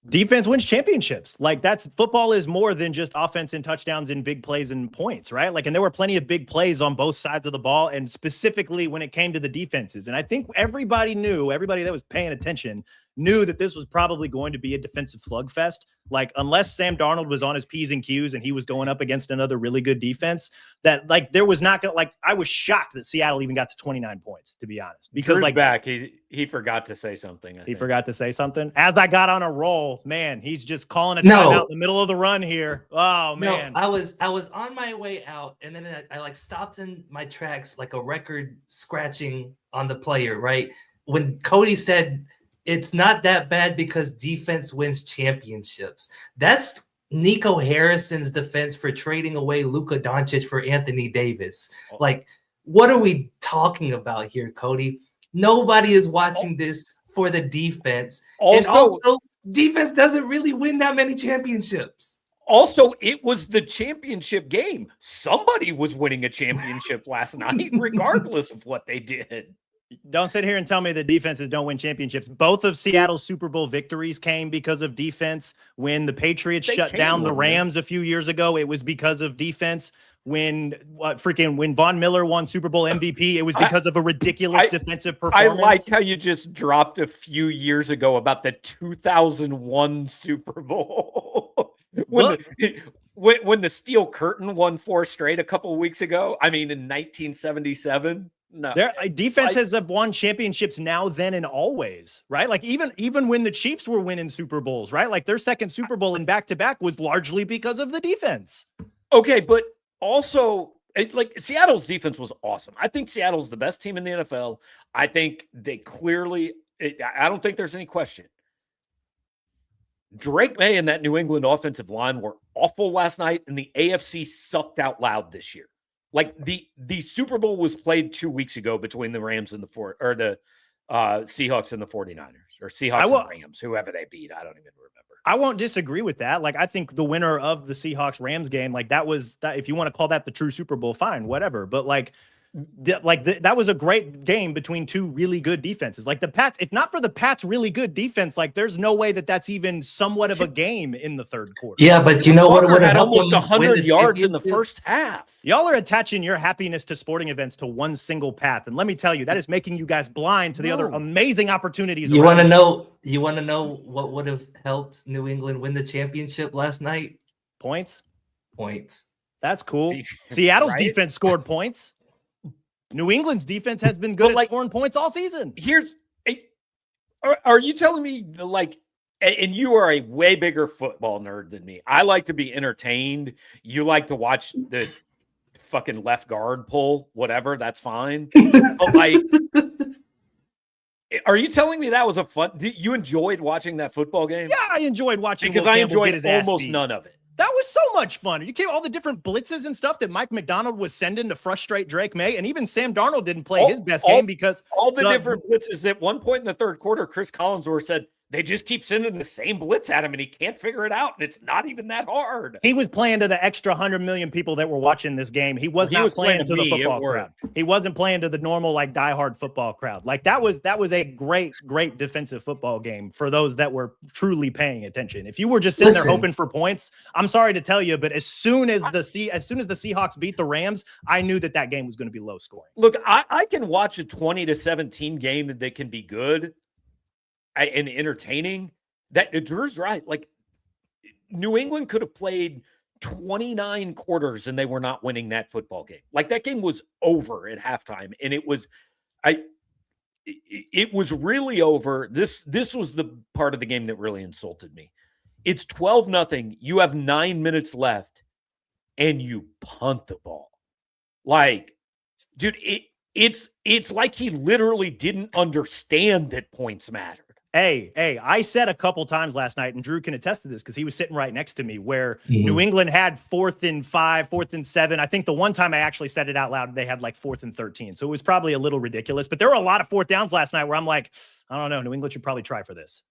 Defense wins championships. Like that's football is more than just offense and touchdowns and big plays and points, right? Like, and there were plenty of big plays on both sides of the ball, and specifically when it came to the defenses. And I think everybody that was paying attention knew that this was probably going to be a defensive slugfest. Like, unless Sam Darnold was on his P's and Q's and he was going up against another really good defense, that like there was not gonna like. I was shocked that Seattle even got to 29 points, to be honest, because Drew's like back, he forgot to say something. He forgot to say something. As I got on a roll, man, he's just calling a timeout in the middle of the run here. Oh man, I was on my way out, and then I like stopped in my tracks like a record scratching on the player. Right when Cody said it's not that bad because defense wins championships. That's Nico Harrison's defense for trading away Luka Doncic for Anthony Davis. Like, what are we talking about here, Cody? Nobody is watching this for the defense. And also, defense doesn't really win that many championships. Also, it was the championship game. Somebody was winning a championship last night, regardless of what they did. Don't sit here and tell me that defenses don't win championships. Both of Seattle's Super Bowl victories came because of defense. When the Patriots shut down the Rams a few years ago, it was because of defense. When Von Miller won Super Bowl MVP, it was because of a ridiculous defensive performance. I like how you just dropped a few years ago about the 2001 Super Bowl. when the Steel Curtain won 4 straight a couple of weeks ago. I mean, in 1977. No, their defense has won championships now, then, and always, right? Like even when the Chiefs were winning Super Bowls, right? Like their second Super Bowl in back-to-back was largely because of the defense. Okay, but also, like Seattle's defense was awesome. I think Seattle's the best team in the NFL. I think they clearly. I don't think there's any question. Drake May and that New England offensive line were awful last night, and the AFC sucked out loud this year. Like the Super Bowl was played 2 weeks ago between the Rams and the Seahawks and the 49ers, or Seahawks and Rams, whoever they beat. I don't even remember. I won't disagree with that. Like, I think the winner of the Seahawks Rams game, like that was that. If you want to call that the true Super Bowl, fine, whatever. But that was a great game between two really good defenses. Like the Pats, if not for the Pats' really good defense, like there's no way that that's even somewhat of a game in the third quarter. Yeah, but you know what would have almost 100 yards in the first half. Y'all are attaching your happiness to sporting events to one single path, and let me tell you, that is making you guys blind to the other amazing opportunities. You want to know? You want to know what would have helped New England win the championship last night? Points. That's cool. Seattle's defense scored points. New England's defense has been good at scoring points all season. Are you telling me and you are a way bigger football nerd than me. I like to be entertained. You like to watch the fucking left guard pull, whatever. That's fine. But are you telling me that was you enjoyed watching that football game? Yeah, I enjoyed watching because I enjoyed almost none of it. That was so much fun. You came all the different blitzes and stuff that Mike McDonald was sending to frustrate Drake May, and even Sam Darnold didn't play his best game because all the different blitzes. At one point in the third quarter, Chris Collinsworth said they just keep sending the same blitz at him, and he can't figure it out, and it's not even that hard. He was playing to the extra 100 million people that were watching this game. He was not playing to the football crowd. He wasn't playing to the normal diehard football crowd. Like that was a great defensive football game for those that were truly paying attention. If you were just sitting there hoping for points, I'm sorry to tell you, but as soon as the Seahawks beat the Rams, I knew that game was going to be low scoring. Look, I can watch a 20-17 game that can be good and entertaining. That Drew's right. Like New England could have played 29 quarters and they were not winning that football game. Like that game was over at halftime, and it was really over. This was the part of the game that really insulted me. It's 12-0. You have 9 minutes left, and you punt the ball. Like, dude, it's like he literally didn't understand that points mattered. Hey, I said a couple times last night, and Drew can attest to this because he was sitting right next to me, where New England had 4th and 5, 4th and 7. I think the one time I actually said it out loud, they had like 4th and 13. So it was probably a little ridiculous. But there were a lot of 4th downs last night where I'm like, I don't know, New England should probably try for this.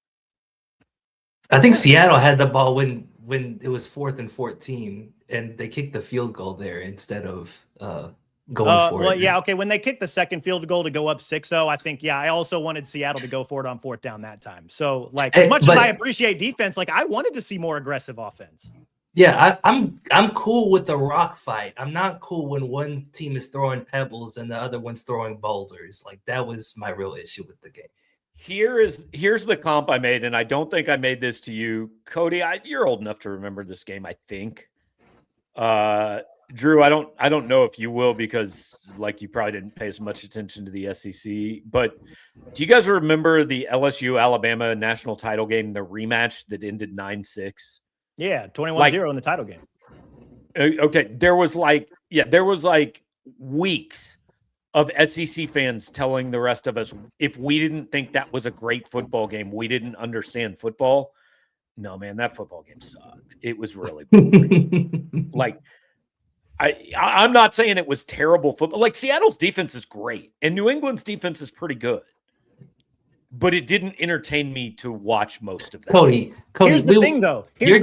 I think Seattle had the ball when it was 4th and 14, and they kicked the field goal there instead of going for it. Well, yeah, okay. When they kicked the second field goal to go up 6-0, I think, I also wanted Seattle to go for it on 4th down that time. So, like, as much as I appreciate defense, like, I wanted to see more aggressive offense. Yeah, I'm cool with the rock fight. I'm not cool when one team is throwing pebbles and the other one's throwing boulders. Like, that was my real issue with the game. Here's the comp I made, and I don't think I made this to you, Cody. You're old enough to remember this game, I think. Drew, I don't know if you will, because like you probably didn't pay as much attention to the SEC. But do you guys remember the LSU Alabama national title game, the rematch that ended 9-6? Yeah, 21-0 in the title game. Okay, there was like weeks of SEC fans telling the rest of us, if we didn't think that was a great football game, we didn't understand football. No, man, that football game sucked. It was really boring. Like, I'm not saying it was terrible football. Like, Seattle's defense is great, and New England's defense is pretty good. But it didn't entertain me to watch most of that. Cody, here's the thing, though. Your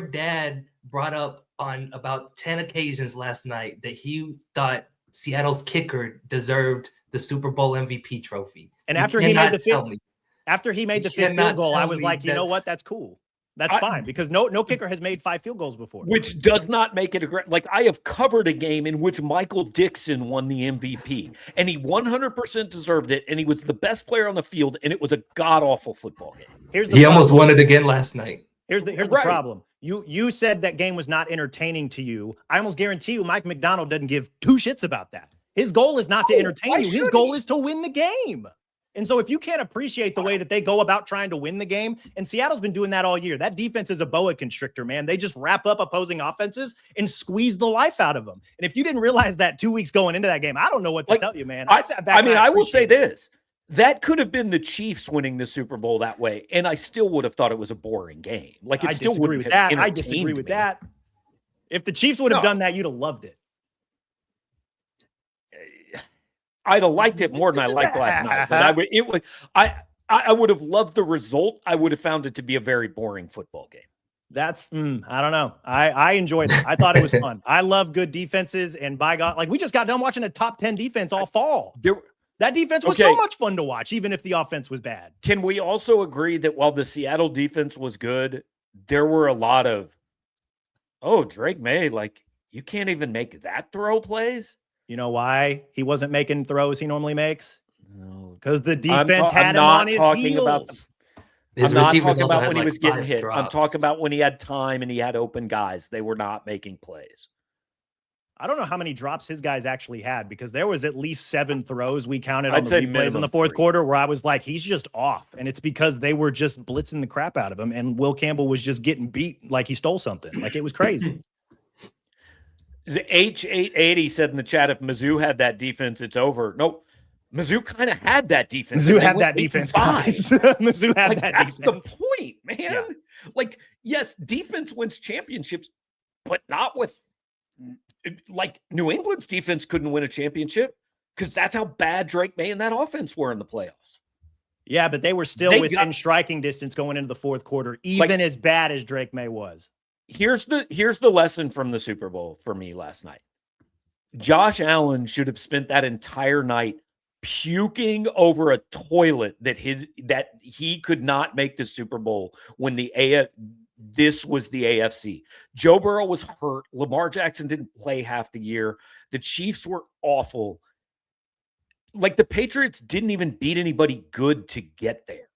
dad brought up on about 10 occasions last night that he thought Seattle's kicker deserved the Super Bowl MVP trophy. And after he made the fifth field goal, I was like, you know what? That's cool. That's fine, because no kicker has made 5 field goals before. Which does not make it like, I have covered a game in which Michael Dixon won the MVP, and he 100% deserved it, and he was the best player on the field, and it was a god-awful football game. He almost won it again last night. Here's the problem. You said that game was not entertaining to you. I almost guarantee you Mike McDonald doesn't give 2 shits about that. His goal is not to entertain you. His goal is to win the game. And so if you can't appreciate the way that they go about trying to win the game, and Seattle's been doing that all year, that defense is a boa constrictor, man. They just wrap up opposing offenses and squeeze the life out of them. And if you didn't realize that 2 weeks going into that game, I don't know what to tell you, man. I will say this. That could have been the Chiefs winning the Super Bowl that way, and I still would have thought it was a boring game. Like, I disagree with that. I disagree with that. If the Chiefs would have done that, you'd have loved it. I'd have liked it more than I liked last night. But I would have loved the result. I would have found it to be a very boring football game. That's I don't know. I enjoyed it. I thought it was fun. I love good defenses, and by God, like, we just got done watching a top 10 defense all fall. That defense was so much fun to watch, even if the offense was bad. Can we also agree that while the Seattle defense was good, there were a lot of, Drake May, like, you can't even make that throw plays? You know why he wasn't making throws he normally makes? No, because the defense had him on his heels. I'm not talking about when he was getting hit. I'm talking about when he had time and he had open guys. They were not making plays. I don't know how many drops his guys actually had, because there was at least 7 throws we counted on the replays in the fourth quarter where I was like, he's just off. And it's because they were just blitzing the crap out of him, and Will Campbell was just getting beat like he stole something. Like, it was crazy. H880 said in the chat, if Mizzou had that defense, it's over. No, Mizzou kind of had that defense. Mizzou had that defense. Mizzou had that defense. That's the point, man. Yeah. Like, yes, defense wins championships, but not with, like, New England's defense couldn't win a championship because that's how bad Drake May and that offense were in the playoffs. Yeah, but they were still within striking distance going into the fourth quarter, even as bad as Drake May was. Here's the lesson from the Super Bowl for me last night. Josh Allen should have spent that entire night puking over a toilet that he could not make the Super Bowl when this was the AFC. Joe Burrow was hurt. Lamar Jackson didn't play half the year. The Chiefs were awful. Like, the Patriots didn't even beat anybody good to get there.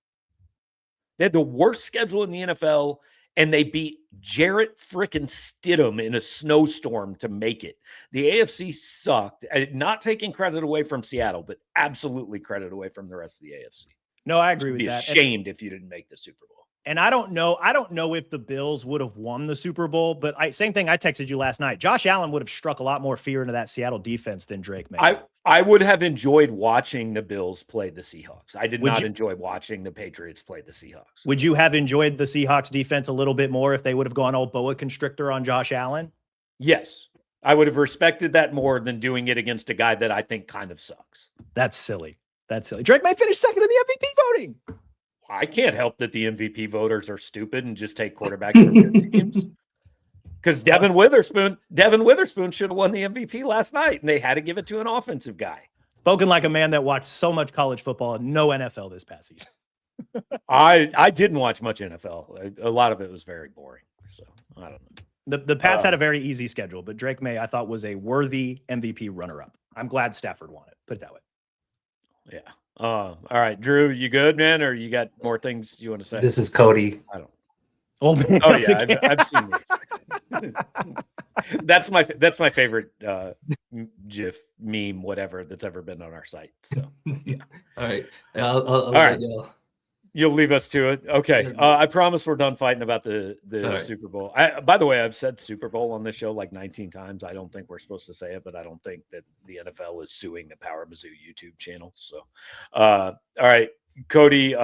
They had the worst schedule in the NFL, and they beat Jarrett frickin' Stidham in a snowstorm to make it. The AFC sucked. Not taking credit away from Seattle, but absolutely credit away from the rest of the AFC. No, I agree with that. Be ashamed if you didn't make the Super Bowl. And I don't know if the Bills would have won the Super Bowl, but same thing. I texted you last night. Josh Allen would have struck a lot more fear into that Seattle defense than Drake may. I would have enjoyed watching the Bills play the Seahawks. I did Would not you- enjoy watching the Patriots play the Seahawks. Would you have enjoyed the Seahawks defense a little bit more if they would have gone all boa constrictor on Josh Allen? Yes. I would have respected that more than doing it against a guy that I think kind of sucks. That's silly. Drake might finish second in the MVP voting. I can't help that the MVP voters are stupid and just take quarterbacks from good teams. Because Devin Witherspoon should have won the MVP last night, and they had to give it to an offensive guy. Spoken like a man that watched so much college football and no NFL this past season. I didn't watch much NFL. A lot of it was very boring. So I don't know. The Pats had a very easy schedule, but Drake May, I thought, was a worthy MVP runner-up. I'm glad Stafford won it. Put it that way. Yeah. All right, Drew, you good, man? Or you got more things you want to say? This is Cody. I don't. Oh, man, Oh yeah, I've seen this. That's my favorite GIF meme, whatever that's ever been on our site. So Yeah. All right. All right. right. you'll leave us to it. Okay, Yeah. I promise we're done fighting about the right. Super Bowl. By the way, I've said Super Bowl on this show like 19 times. I don't think we're supposed to say it, but I don't think that the NFL is suing the Power Mizzou YouTube channel. So, all right, Cody.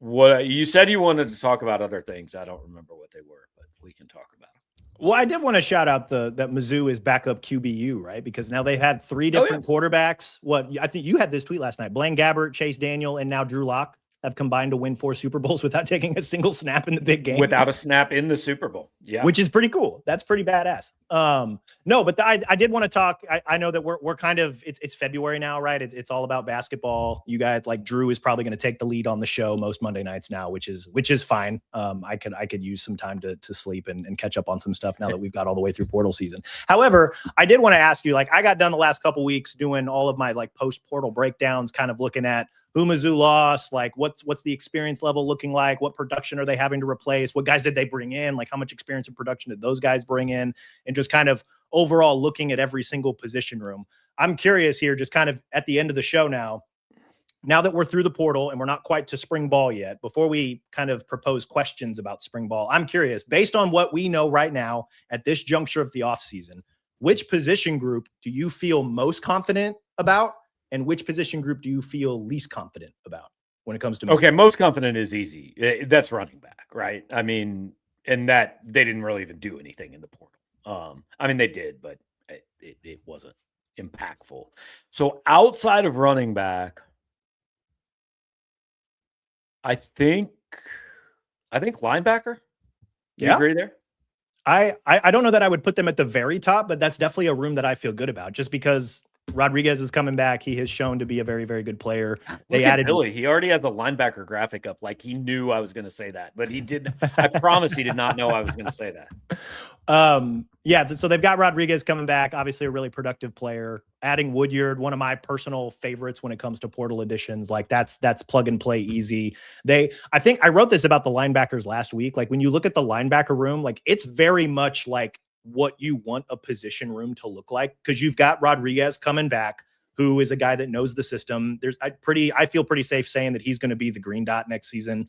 What you said you wanted to talk about other things. I don't remember what they were, but we can talk about them. Well, I did want to shout out that Mizzou is backup QBU, right? Because now they've had three different quarterbacks. I think you had this tweet last night. Blaine Gabbert, Chase Daniel, and now Drew Lock have combined to win 4 Super Bowls without taking a single snap in the big game. Without a snap in the Super Bowl. Yeah. Which is pretty cool. That's pretty badass. No, but I did want to talk. I know that we're kind of, it's February now, right? It's all about basketball. You guys, like Drew is probably going to take the lead on the show most Monday nights now, which is fine. I could use some time to sleep and catch up on some stuff now that we've got all the way through portal season. However, I did want to ask you, like, I got done the last couple weeks doing all of my like post portal breakdowns, kind of looking at who Mizzou lost, like what's the experience level looking like, what production are they having to replace, what guys did they bring in, like how much experience and production did those guys bring in, and just kind of overall looking at every single position room. I'm curious here, just kind of at the end of the show now that we're through the portal and we're not quite to spring ball yet, before we kind of propose questions about spring ball, I'm curious, based on what we know right now at this juncture of the offseason, which position group do you feel most confident about? And which position group do you feel least confident about when it comes to Mizzou? Okay, most confident is easy. That's running back, right? I mean, and that they didn't really even do anything in the portal. I mean, they did, but it wasn't impactful. So outside of running back, I think linebacker. Do you agree there? I don't know that I would put them at the very top, but that's definitely a room that I feel good about, just because Rodriguez is coming back. He has shown to be a very, very good player. They added Billy. He already has a linebacker graphic up. Like he knew I was going to say that, but he didn't. I promise he did not know I was going to say that. Yeah. So they've got Rodriguez coming back. Obviously a really productive player. Adding Woodyard, one of my personal favorites when it comes to portal additions. Like that's plug and play easy. I think I wrote this about the linebackers last week. Like when you look at the linebacker room, like it's very much like what you want a position room to look like, because you've got Rodriguez coming back, who is a guy that knows the system. I feel pretty safe saying that he's going to be the green dot next season.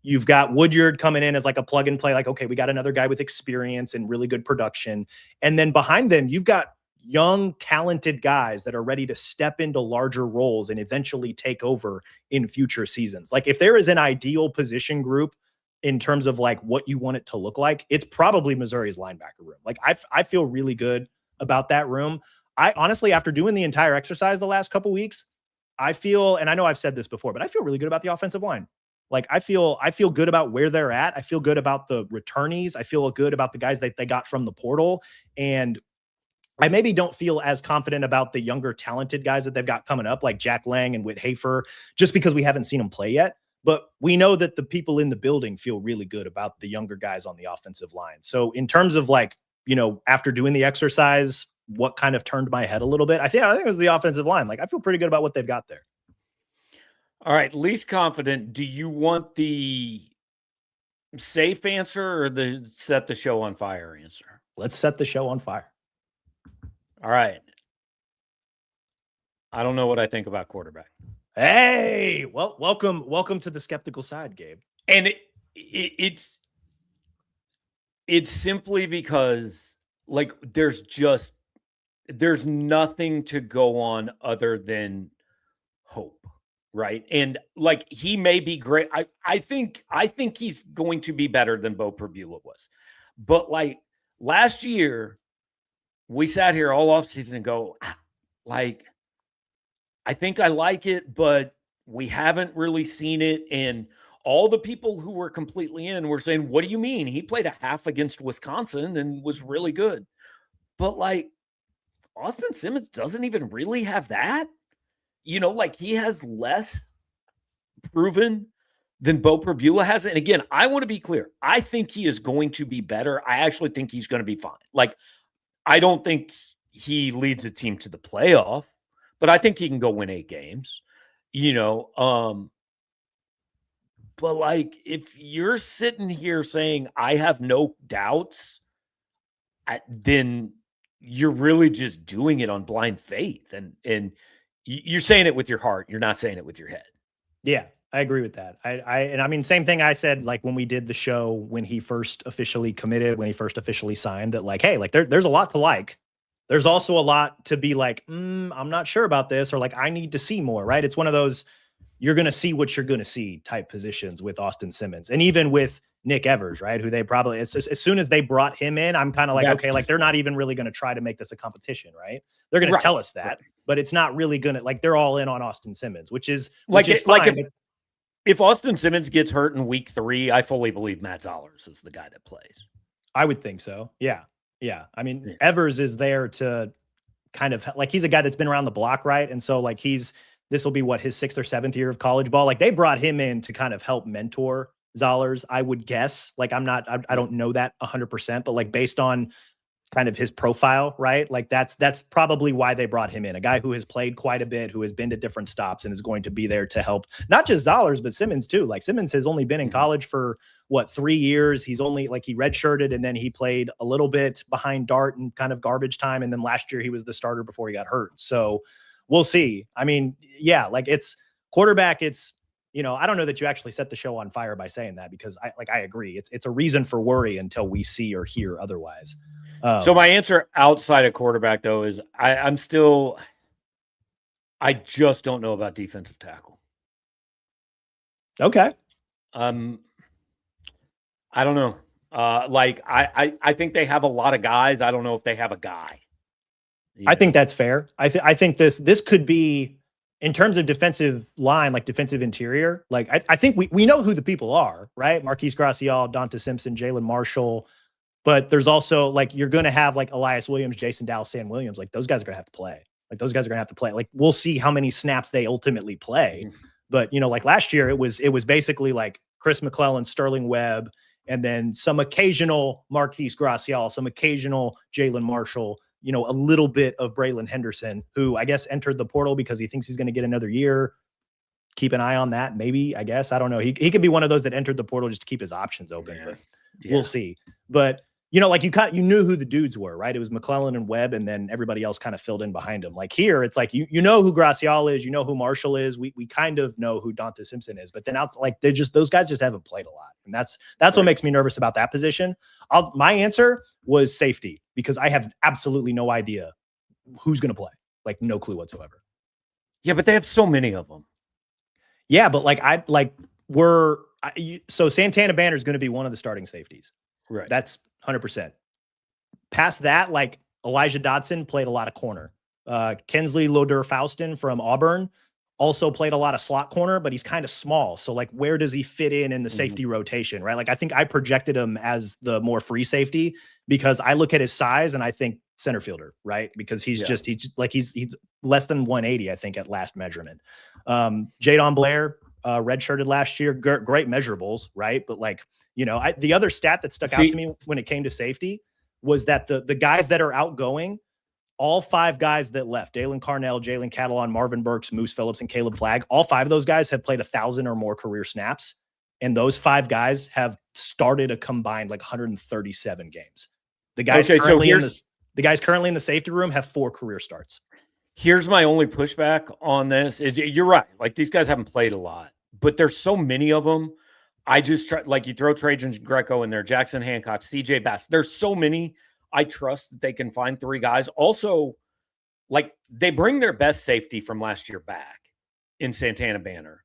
You've got Woodyard coming in as like a plug and play, like, okay, we got another guy with experience and really good production. And then behind them, you've got young, talented guys that are ready to step into larger roles and eventually take over in future seasons. Like if there is an ideal position group in terms of like what you want it to look like, it's probably Missouri's linebacker room. Like I feel really good about that room. I honestly, after doing the entire exercise the last couple weeks, I feel, and I know I've said this before, but I feel really good about the offensive line. Like I feel good about where they're at. I feel good about the returnees. I feel good about the guys that they got from the portal. And I maybe don't feel as confident about the younger, talented guys that they've got coming up, like Jack Lang and Whit Hafer, just because we haven't seen them play yet. But we know that the people in the building feel really good about the younger guys on the offensive line. So in terms of like, after doing the exercise, what kind of turned my head a little bit, I think it was the offensive line. Like I feel pretty good about what they've got there. All right. Least confident. Do you want the safe answer or the set the show on fire answer? Let's set the show on fire. All right. I don't know what I think about quarterback. Hey, well, welcome to the skeptical side, Gabe. And it's simply because like there's nothing to go on other than hope, right? And like he may be great. I think he's going to be better than Bo Perbula was. But like last year, we sat here all offseason and go, like, I think I like it, but we haven't really seen it. And all the people who were completely in were saying, what do you mean? He played a half against Wisconsin and was really good. But like Austin Simmons doesn't even really have that. You know, like he has less proven than Bo Perbula has. And again, I want to be clear. I think he is going to be better. I actually think he's going to be fine. Like, I don't think he leads a team to the playoff, but I think he can go win 8 games, you know. But like, if you're sitting here saying, I have no doubts, then you're really just doing it on blind faith. And you're saying it with your heart. You're not saying it with your head. Yeah, I agree with that. I mean, same thing I said, like when we did the show, when he first officially committed, when he first officially signed, that like, hey, like there's a lot to like. There's also a lot to be like, I'm not sure about this, or like, I need to see more, right? It's one of those, you're going to see what you're going to see type positions with Austin Simmons. And even with Nick Evers, right? Who they probably, as soon as they brought him in, I'm kind of like, okay, like they're not even really going to try to make this a competition, right? They're going to tell us that, but it's not really going to, like, they're all in on Austin Simmons, which is fine. Like if Austin Simmons gets hurt in week 3, I fully believe Matt Zollers is the guy that plays. I would think so. Yeah. Yeah. I mean, Evers is there to kind of like, he's a guy that's been around the block, right? And so like this will be what, his 6th or 7th year of college ball. Like they brought him in to kind of help mentor Zollers, I would guess. Like I don't know that 100%, but like based on kind of his profile, right? Like that's probably why they brought him in. A guy who has played quite a bit, who has been to different stops and is going to be there to help not just Zollers, but Simmons too. Like Simmons has only been in college for 3 years. He's only like, he redshirted and then he played a little bit behind Dart and kind of garbage time. And then last year he was the starter before he got hurt. So we'll see. I mean, yeah, like it's quarterback. It's, you know, I don't know that you actually set the show on fire by saying that, because I agree. It's a reason for worry until we see or hear otherwise. So my answer outside of quarterback though is I just don't know about defensive tackle. Okay. I don't know. Like I think they have a lot of guys. I don't know if they have a guy. I think that's fair. I think this could be, in terms of defensive line, like defensive interior, like I think we know who the people are, right? Marquise Gracial, Donta Simpson, Jalen Marshall. But there's also like, you're going to have like Elias Williams, Jason Dallas, Sam Williams. Like those guys are going to have to play. Like those guys are going to have to play. Like we'll see how many snaps they ultimately play. But, you know, like last year it was basically like Chris McClellan, Sterling Webb, and then some occasional Marquise Gracial, some occasional Jalen Marshall, you know, a little bit of Braylon Henderson, who I guess entered the portal because he thinks he's going to get another year. Keep an eye on that. Maybe, I guess, I don't know. He could be one of those that entered the portal just to keep his options open, but we'll see. But, you know, like you knew who the dudes were, right? It was McClellan and Webb, and then everybody else kind of filled in behind him. Like here, it's like, you know who Gracial is, you know who Marshall is. We kind of know who Donta Simpson is, but then like those guys just haven't played a lot. And that's what makes me nervous about that position. My answer was safety, because I have absolutely no idea who's going to play. Like no clue whatsoever. Yeah, but they have so many of them. Yeah, but so Santana Banner is going to be one of the starting safeties. Right. That's 100%. Past that, like Elijah Dotson played a lot of corner. Kensley Loder-Faustin from Auburn also played a lot of slot corner, but he's kind of small. So like, where does he fit in the safety rotation, right? Like I think I projected him as the more free safety because I look at his size and I think center fielder, right? Because he's less than 180, I think, at last measurement. Jadon Blair, redshirted last year, great measurables, right? But like, you know, the other stat that stuck out to me when it came to safety was that the guys that are outgoing, all 5 guys that left, Dalen Carnell, Jalen Catalon, Marvin Burks, Moose Phillips, and Caleb Flagg, all 5 of those guys have played 1,000 or more career snaps. And those 5 guys have started a combined like 137 games. The guys currently in the safety room have 4 career starts. Here's my only pushback on this is you're right. Like these guys haven't played a lot, but there's so many of them. I just try, like, you throw Trajan Greco in there, Jackson Hancock, CJ Bass. There's so many. I trust that they can find 3 guys. Also, like, they bring their best safety from last year back in Santana Banner.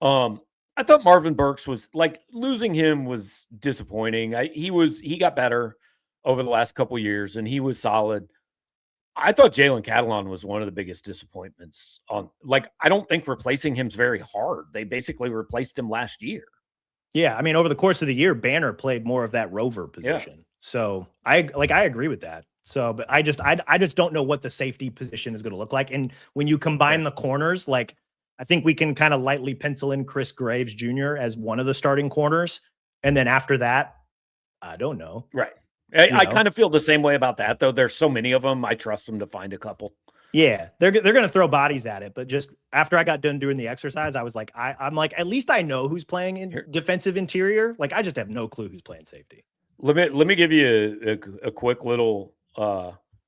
I thought Marvin Burks was, like, losing him was disappointing. He got better over the last couple years, and he was solid. I thought Jalen Catalon was one of the biggest disappointments. I don't think replacing him's very hard. They basically replaced him last year. Yeah, I mean, over the course of the year, Banner played more of that rover position. Yeah. So I agree with that. So, but I just don't know what the safety position is going to look like. And when you combine the corners, like, I think we can kind of lightly pencil in Chris Graves Jr. as one of the starting corners. And then after that, I don't know. Right. I kind of feel the same way about that, though. There's so many of them. I trust them to find a couple. Yeah, they're going to throw bodies at it. But just after I got done doing the exercise, I was like, I'm like, at least I know who's playing in defensive interior. Like, I just have no clue who's playing safety. Let me give you a quick little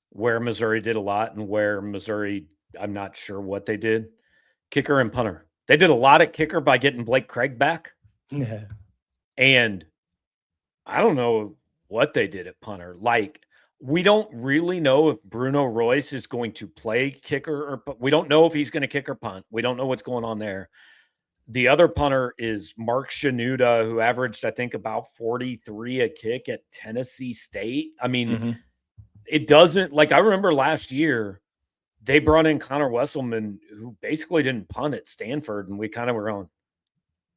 where Missouri did a lot and where Missouri, I'm not sure what they did. Kicker and punter. They did a lot at kicker by getting Blake Craig back. Yeah. And I don't know what they did at punter. Like, we don't really know if Bruno Royce is going to play kicker, or we don't know if he's going to kick or punt. We don't know what's going on there. The other punter is Mark Shanuda, who averaged, I think, about 43 a kick at Tennessee State. I mean, it doesn't, like, I remember last year they brought in Connor Wesselman, who basically didn't punt at Stanford, and we kind of were going,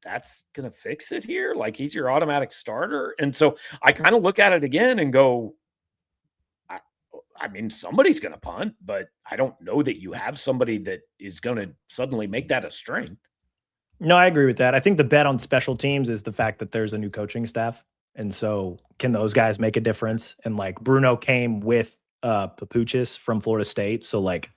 that's going to fix it here? Like, he's your automatic starter? And so I kind of look at it again and go, I mean, somebody's going to punt, but I don't know that you have somebody that is going to suddenly make that a strength. No, I agree with that. I think the bet on special teams is the fact that there's a new coaching staff. And so can those guys make a difference? And like Bruno came with Papuchis from Florida State. So like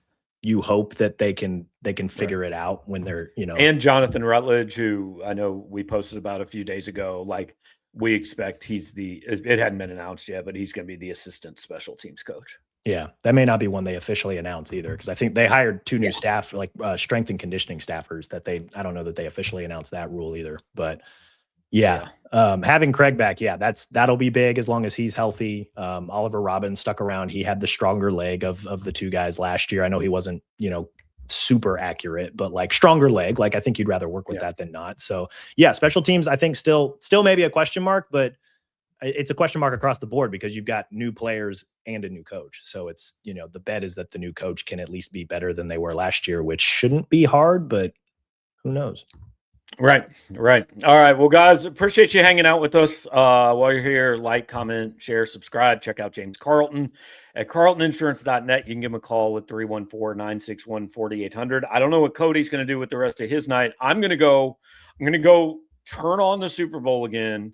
you hope that they can figure it out when they're, and Jonathan Rutledge, who I know we posted about a few days ago, like we expect it hadn't been announced yet, but he's going to be the assistant special teams coach. Yeah, that may not be one they officially announce either, because I think they hired 2 new staff, like strength and conditioning staffers I don't know that they officially announced that rule either, but having Craig back, that'll be big as long as he's healthy. Oliver Robbins stuck around. He had the stronger leg of the 2 guys last year. I know he wasn't, super accurate, but like stronger leg. Like I think you'd rather work with that than not. So special teams, I think still maybe a question mark, but it's a question mark across the board because you've got new players and a new coach. So it's, the bet is that the new coach can at least be better than they were last year, which shouldn't be hard, but who knows? Right. All right. Well, guys, appreciate you hanging out with us. While you're here, like, comment, share, subscribe. Check out James Carlton at carltoninsurance.net. You can give him a call at 314-961-4800. I don't know what Cody's going to do with the rest of his night. I'm going to go turn on the Super Bowl again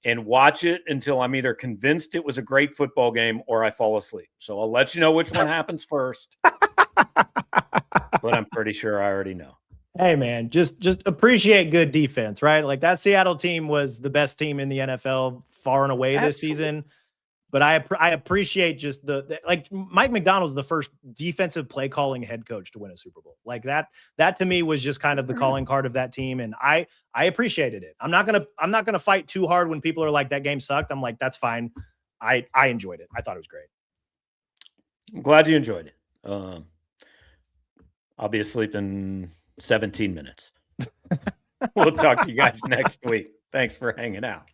and watch it until I'm either convinced it was a great football game or I fall asleep. So I'll let you know which one happens first. But I'm pretty sure I already know. Hey man, just appreciate good defense, right? Like that Seattle team was the best team in the NFL far and away this season. But I appreciate just the like Mike McDonald's the first defensive play calling head coach to win a Super Bowl. Like that to me was just kind of the calling card of that team, and I appreciated it. I'm not gonna fight too hard when people are like that game sucked. I'm like, that's fine. I enjoyed it. I thought it was great. I'm glad you enjoyed it. I'll be asleep in 17 minutes. We'll talk to you guys next week. Thanks for hanging out.